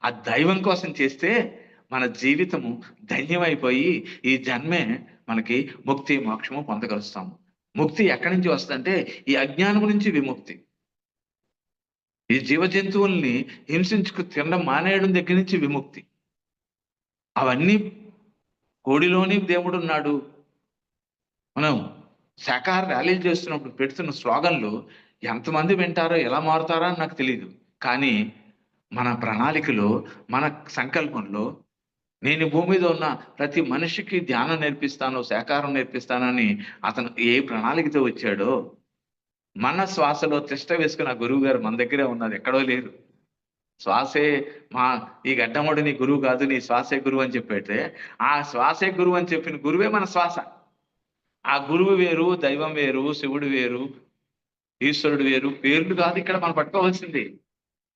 ఆ దైవం కోసం చేస్తే మన జీవితము ధన్యమైపోయి ఈ జన్మే మనకి ముక్తి మోక్షము పొందగలుస్తాము. ముక్తి ఎక్కడి నుంచి వస్తుందంటే ఈ అజ్ఞానం నుంచి విముక్తి. ఈ జీవ జంతువుల్ని హింసించుకు తినడం మానేయడం దగ్గర నుంచి విముక్తి. అవన్నీ కోడిలోని దేవుడు ఉన్నాడు. మనం శాకాహార ర్యాలీలు చేస్తున్నప్పుడు పెడుతున్న స్లోగన్లు ఎంతమంది వింటారో ఎలా మారుతారో అని నాకు తెలియదు. కానీ మన ప్రణాళికలో, మన సంకల్పంలో నేను భూమి మీద ఉన్న ప్రతి మనిషికి ధ్యానం నేర్పిస్తాను, శాకాహారం నేర్పిస్తానని అతను ఏ ప్రణాళికతో వచ్చాడో, మన శ్వాసలో తిష్ట వేసుకున్న గురువు గారు మన దగ్గరే ఉన్నారు, ఎక్కడో లేరు. శ్వాసే ఈ గడ్డముడు నీ గురువు కాదు, నీ శ్వాసే గురువు అని చెప్పైతే ఆ శ్వాసే గురువు అని చెప్పిన గురువే మన శ్వాస. ఆ గురువు వేరు, దైవం వేరు, శివుడు వేరు, ఈశ్వరుడు వేరు, పేర్లు కాదు ఇక్కడ మనం పట్టుకోవాల్సింది.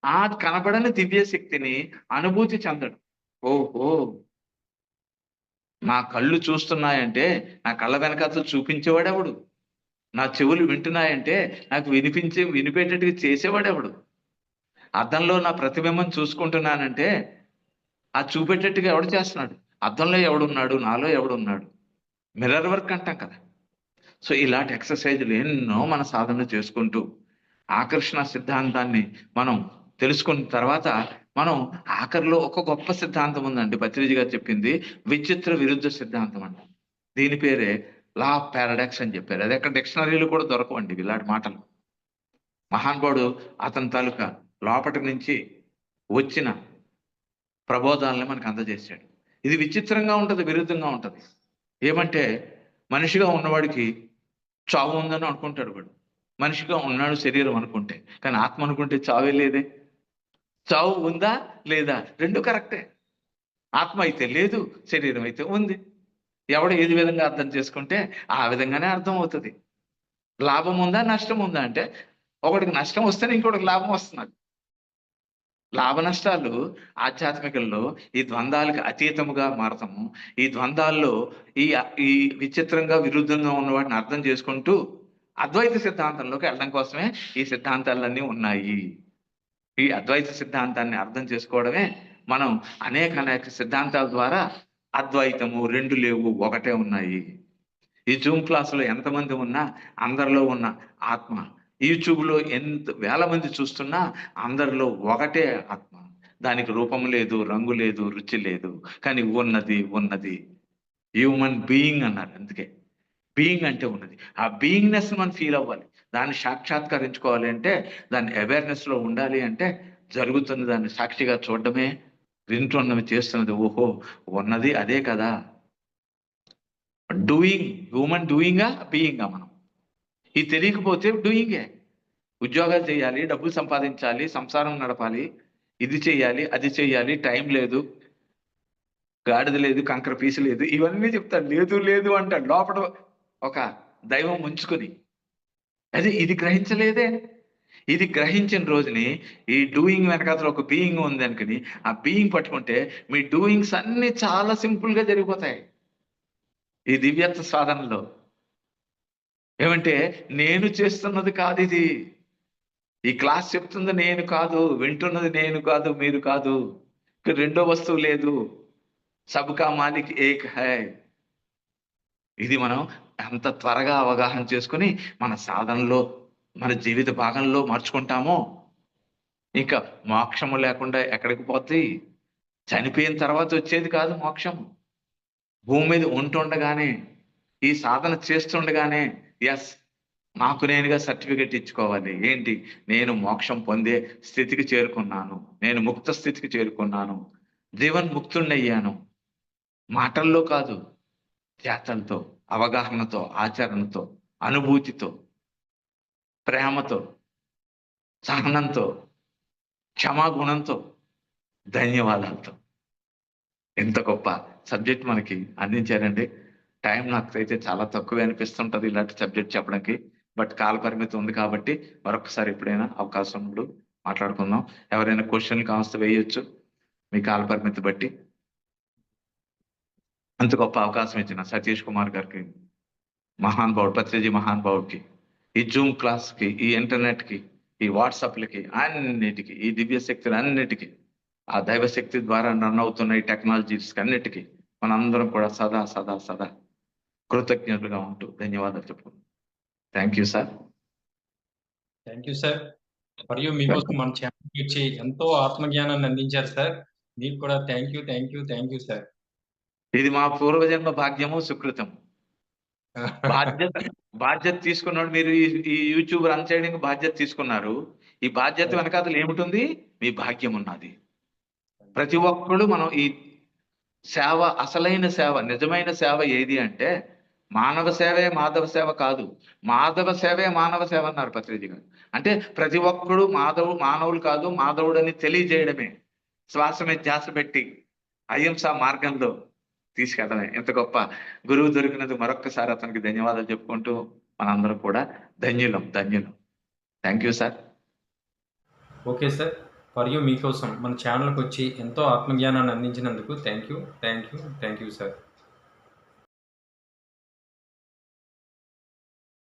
ఆ కనబడని దివ్య శక్తిని అనుభూతి చెందడం. ఓహో, నా కళ్ళు చూస్తున్నాయంటే నా కళ్ళ వెనకాల చూపించేవాడెవడు? నా చెవులు వింటున్నాయంటే నాకు వినిపేటట్టుగా చేసేవాడెవడు? అద్దంలో నా ప్రతిబింబం చూసుకుంటున్నానంటే ఆ చూపెట్టేట్టుగా ఎవడు చేస్తున్నాడు? అద్దంలో ఎవడున్నాడు? నాలో ఎవడున్నాడు? మిర్రర్ వర్క్ అంటాం కదా. సో ఇలాంటి ఎక్సర్సైజులు ఎన్నో మన సాధన చేసుకుంటూ ఆకర్షణ సిద్ధాంతాన్ని మనం తెలుసుకున్న తర్వాత మనం ఆఖరిలో ఒక గొప్ప సిద్ధాంతం ఉందండి, పత్రిజీ గారు చెప్పింది, విచిత్ర విరుద్ధ సిద్ధాంతం అంట. దీని పేరే లా ఆఫ్ పారాడాక్స్ అని చెప్పారు. అది ఎక్కడ డిక్షనరీలు కూడా దొరకవండి ఇలాంటి మాటలు. మహానుభావుడు అతని తాలూకా లోపటి నుంచి వచ్చిన ప్రబోధాలని మనకు అందజేశాడు. ఇది విచిత్రంగా ఉంటుంది, విరుద్ధంగా ఉంటుంది. ఏమంటే మనిషిగా ఉన్నవాడికి చావు ఉందని అనుకుంటాడు వాడు. మనిషిగా ఉన్నాడు శరీరం అనుకుంటే, కానీ ఆత్మ అనుకుంటే చావే లేదే. చావు ఉందా లేదా? రెండు కరెక్టే. ఆత్మ అయితే లేదు, శరీరం అయితే ఉంది. ఎవడు ఏది విధంగా అర్థం చేసుకుంటే ఆ విధంగానే అర్థం అవుతుంది. లాభం ఉందా నష్టం ఉందా అంటే ఒకడికి నష్టం వస్తేనే ఇంకొకటికి లాభం వస్తున్నది. లాభ నష్టాలు ఆధ్యాత్మికల్లో ఈ ద్వంద్వాలకు అతీతముగా మారతాము. ఈ ద్వంద్వాల్లో ఈ ఈ విచిత్రంగా విరుద్ధంగా ఉన్న వాటిని అర్థం చేసుకుంటూ అద్వైత సిద్ధాంతంలోకి వెళ్ళడం కోసమే ఈ సిద్ధాంతాలన్నీ ఉన్నాయి. ఈ అద్వైత సిద్ధాంతాన్ని అర్థం చేసుకోవడమే మనం అనేక సిద్ధాంతాల ద్వారా అద్వైతము రెండు లేవు, ఒకటే ఉన్నాయి. ఈ జూమ్ క్లాసులో ఎంతమంది ఉన్నా అందరిలో ఉన్న ఆత్మ, యూట్యూబ్లో ఎంత వేల మంది చూస్తున్నా అందరిలో ఒకటే ఆత్మ. దానికి రూపం లేదు, రంగు లేదు, రుచి లేదు, కానీ ఉన్నది. హ్యూమన్ బీయింగ్ అన్నారు. అందుకే బీయింగ్ అంటే ఉన్నది. ఆ బీయింగ్నెస్ మనం ఫీల్ అవ్వాలి. దాన్ని సాక్షాత్కరించుకోవాలి అంటే, దాన్ని అవేర్నెస్లో ఉండాలి అంటే జరుగుతుంది దాన్ని సాక్షిగా చూడడమే, వింటున్నవి చేస్తున్నది. ఓహో ఉన్నది అదే కదా. డూయింగ్, హ్యూమన్ డూయింగా బీయింగా మనం. ఇది తెలియకపోతే డూయింగే. ఉద్యోగాలు చేయాలి, డబ్బులు సంపాదించాలి, సంసారం నడపాలి, ఇది చేయాలి, అది చేయాలి, టైం లేదు, గాడిద లేదు, కంకర పీసు లేదు, ఇవన్నీ చెప్తాడు. లేదు అంటాడు లోపల ఒక దైవం ఉంచుకొని. అది ఇది గ్రహించలేదే. ఇది గ్రహించిన రోజుని ఈ డూయింగ్ వెనకాల ఒక బీయింగ్ ఉంది అనుకుని ఆ బీయింగ్ పట్టుకుంటే మీ డూయింగ్స్ అన్ని చాలా సింపుల్ గా జరిగిపోతాయి. ఈ దివ్యత్వ సాధనలో ఏమంటే నేను చేస్తున్నది కాదు ఇది. ఈ క్లాస్ చెప్తుంది నేను కాదు, వింటున్నది నేను కాదు, మీరు కాదు. ఇక్కడ రెండో వస్తువు లేదు. సబ్కా మాలిక్ ఏక్ హై. ఇది మనం ఎంత త్వరగా అవగాహన చేసుకుని మన సాధనలో, మన జీవిత భాగంలో మార్చుకుంటామో ఇంకా మోక్షము లేకుండా ఎక్కడికి పోతాయి. చనిపోయిన తర్వాత వచ్చేది కాదు మోక్షము. భూమి మీద ఉంటుండగానే, ఈ సాధన చేస్తుండగానే, ఎస్ నాకు నేనుగా సర్టిఫికెట్ ఇచ్చుకోవాలి. ఏంటి? నేను మోక్షం పొందే స్థితికి చేరుకున్నాను. నేను ముక్త స్థితికి చేరుకున్నాను. జీవన్ముక్తుడినయ్యాను. మాటల్లో కాదు, చేతలతో, అవగాహనతో, ఆచరణతో, అనుభూతితో, ప్రేమతో, సహనంతో, క్షమాగుణంతో, ధన్యవాదాలతో. ఎంత గొప్ప సబ్జెక్ట్ మనకి అందించారండి. టైం నాకైతే చాలా తక్కువే అనిపిస్తుంటది ఇలాంటి సబ్జెక్ట్ చెప్పడానికి. బట్ కాల పరిమితి ఉంది కాబట్టి మరొకసారి ఎప్పుడైనా అవకాశం ఉన్నప్పుడు మాట్లాడుకుందాం. ఎవరైనా క్వశ్చన్లు కాస్త వేయొచ్చు మీ కాల పరిమితి బట్టి. అంత గొప్ప అవకాశం ఇచ్చిన సతీష్ కుమార్ గారికి, మహానుభావుడు పత్రిజీ మహానుభావుడికి, ఈ జూమ్ క్లాస్కి, ఈ ఇంటర్నెట్కి, ఈ వాట్సాప్లకి, అన్నిటికీ, ఈ దివ్య శక్తులు అన్నిటికీ, ఆ దైవశక్తి ద్వారా రన్ అవుతున్న ఈ టెక్నాలజీస్ అన్నిటికీ మనందరం కూడా సదా సదా సదా కృతజ్ఞతలుగా ఉంటూ ధన్యవాదాలు చెప్పుకుంటాం. Thank you sir.
Thank you sir. మరియు మీకోసం మన ఛానల్కి వచ్చి ఎంతో ఆత్మజ్ఞానాన్ని అందించారు సార్. మీకు కూడా థ్యాంక్ యూ సార్.
ఇది మా పూర్వజన్మ భాగ్యము సుకృతం. బాధ్యత తీసుకున్నాడు. మీరు ఈ యూట్యూబ్ రన్ చేయడానికి బాధ్యత తీసుకున్నారు. ఈ బాధ్యత వెనకాతలు ఏమిటి? మీ భాగ్యం ఉన్నది. ప్రతి ఒక్కడు మనం ఈ సేవ, అసలైన సేవ, నిజమైన సేవ ఏది అంటే మానవ సేవే మాధవ సేవ కాదు, మాధవ సేవే మానవ సేవ అన్నారు పత్రిజీ గారు. అంటే ప్రతి ఒక్కడు మానవులు కాదు, మాధవుడని తెలియజేయడమే. శ్వాస మీద ధ్యాస పెట్టి అహింసా మార్గంలో తీసుకెళ్ళడమే. ఎంత గొప్ప గురువు దొరికినందుకు మరొక్కసారి అతనికి ధన్యవాదాలు చెప్పుకుంటూ మనందరం కూడా ధన్యులం. Thank you sir.
Okay sir. మరియు మీకోసం మన ఛానల్కి వచ్చి ఎంతో ఆత్మజ్ఞానాన్ని అందించినందుకు థ్యాంక్ యూ సార్.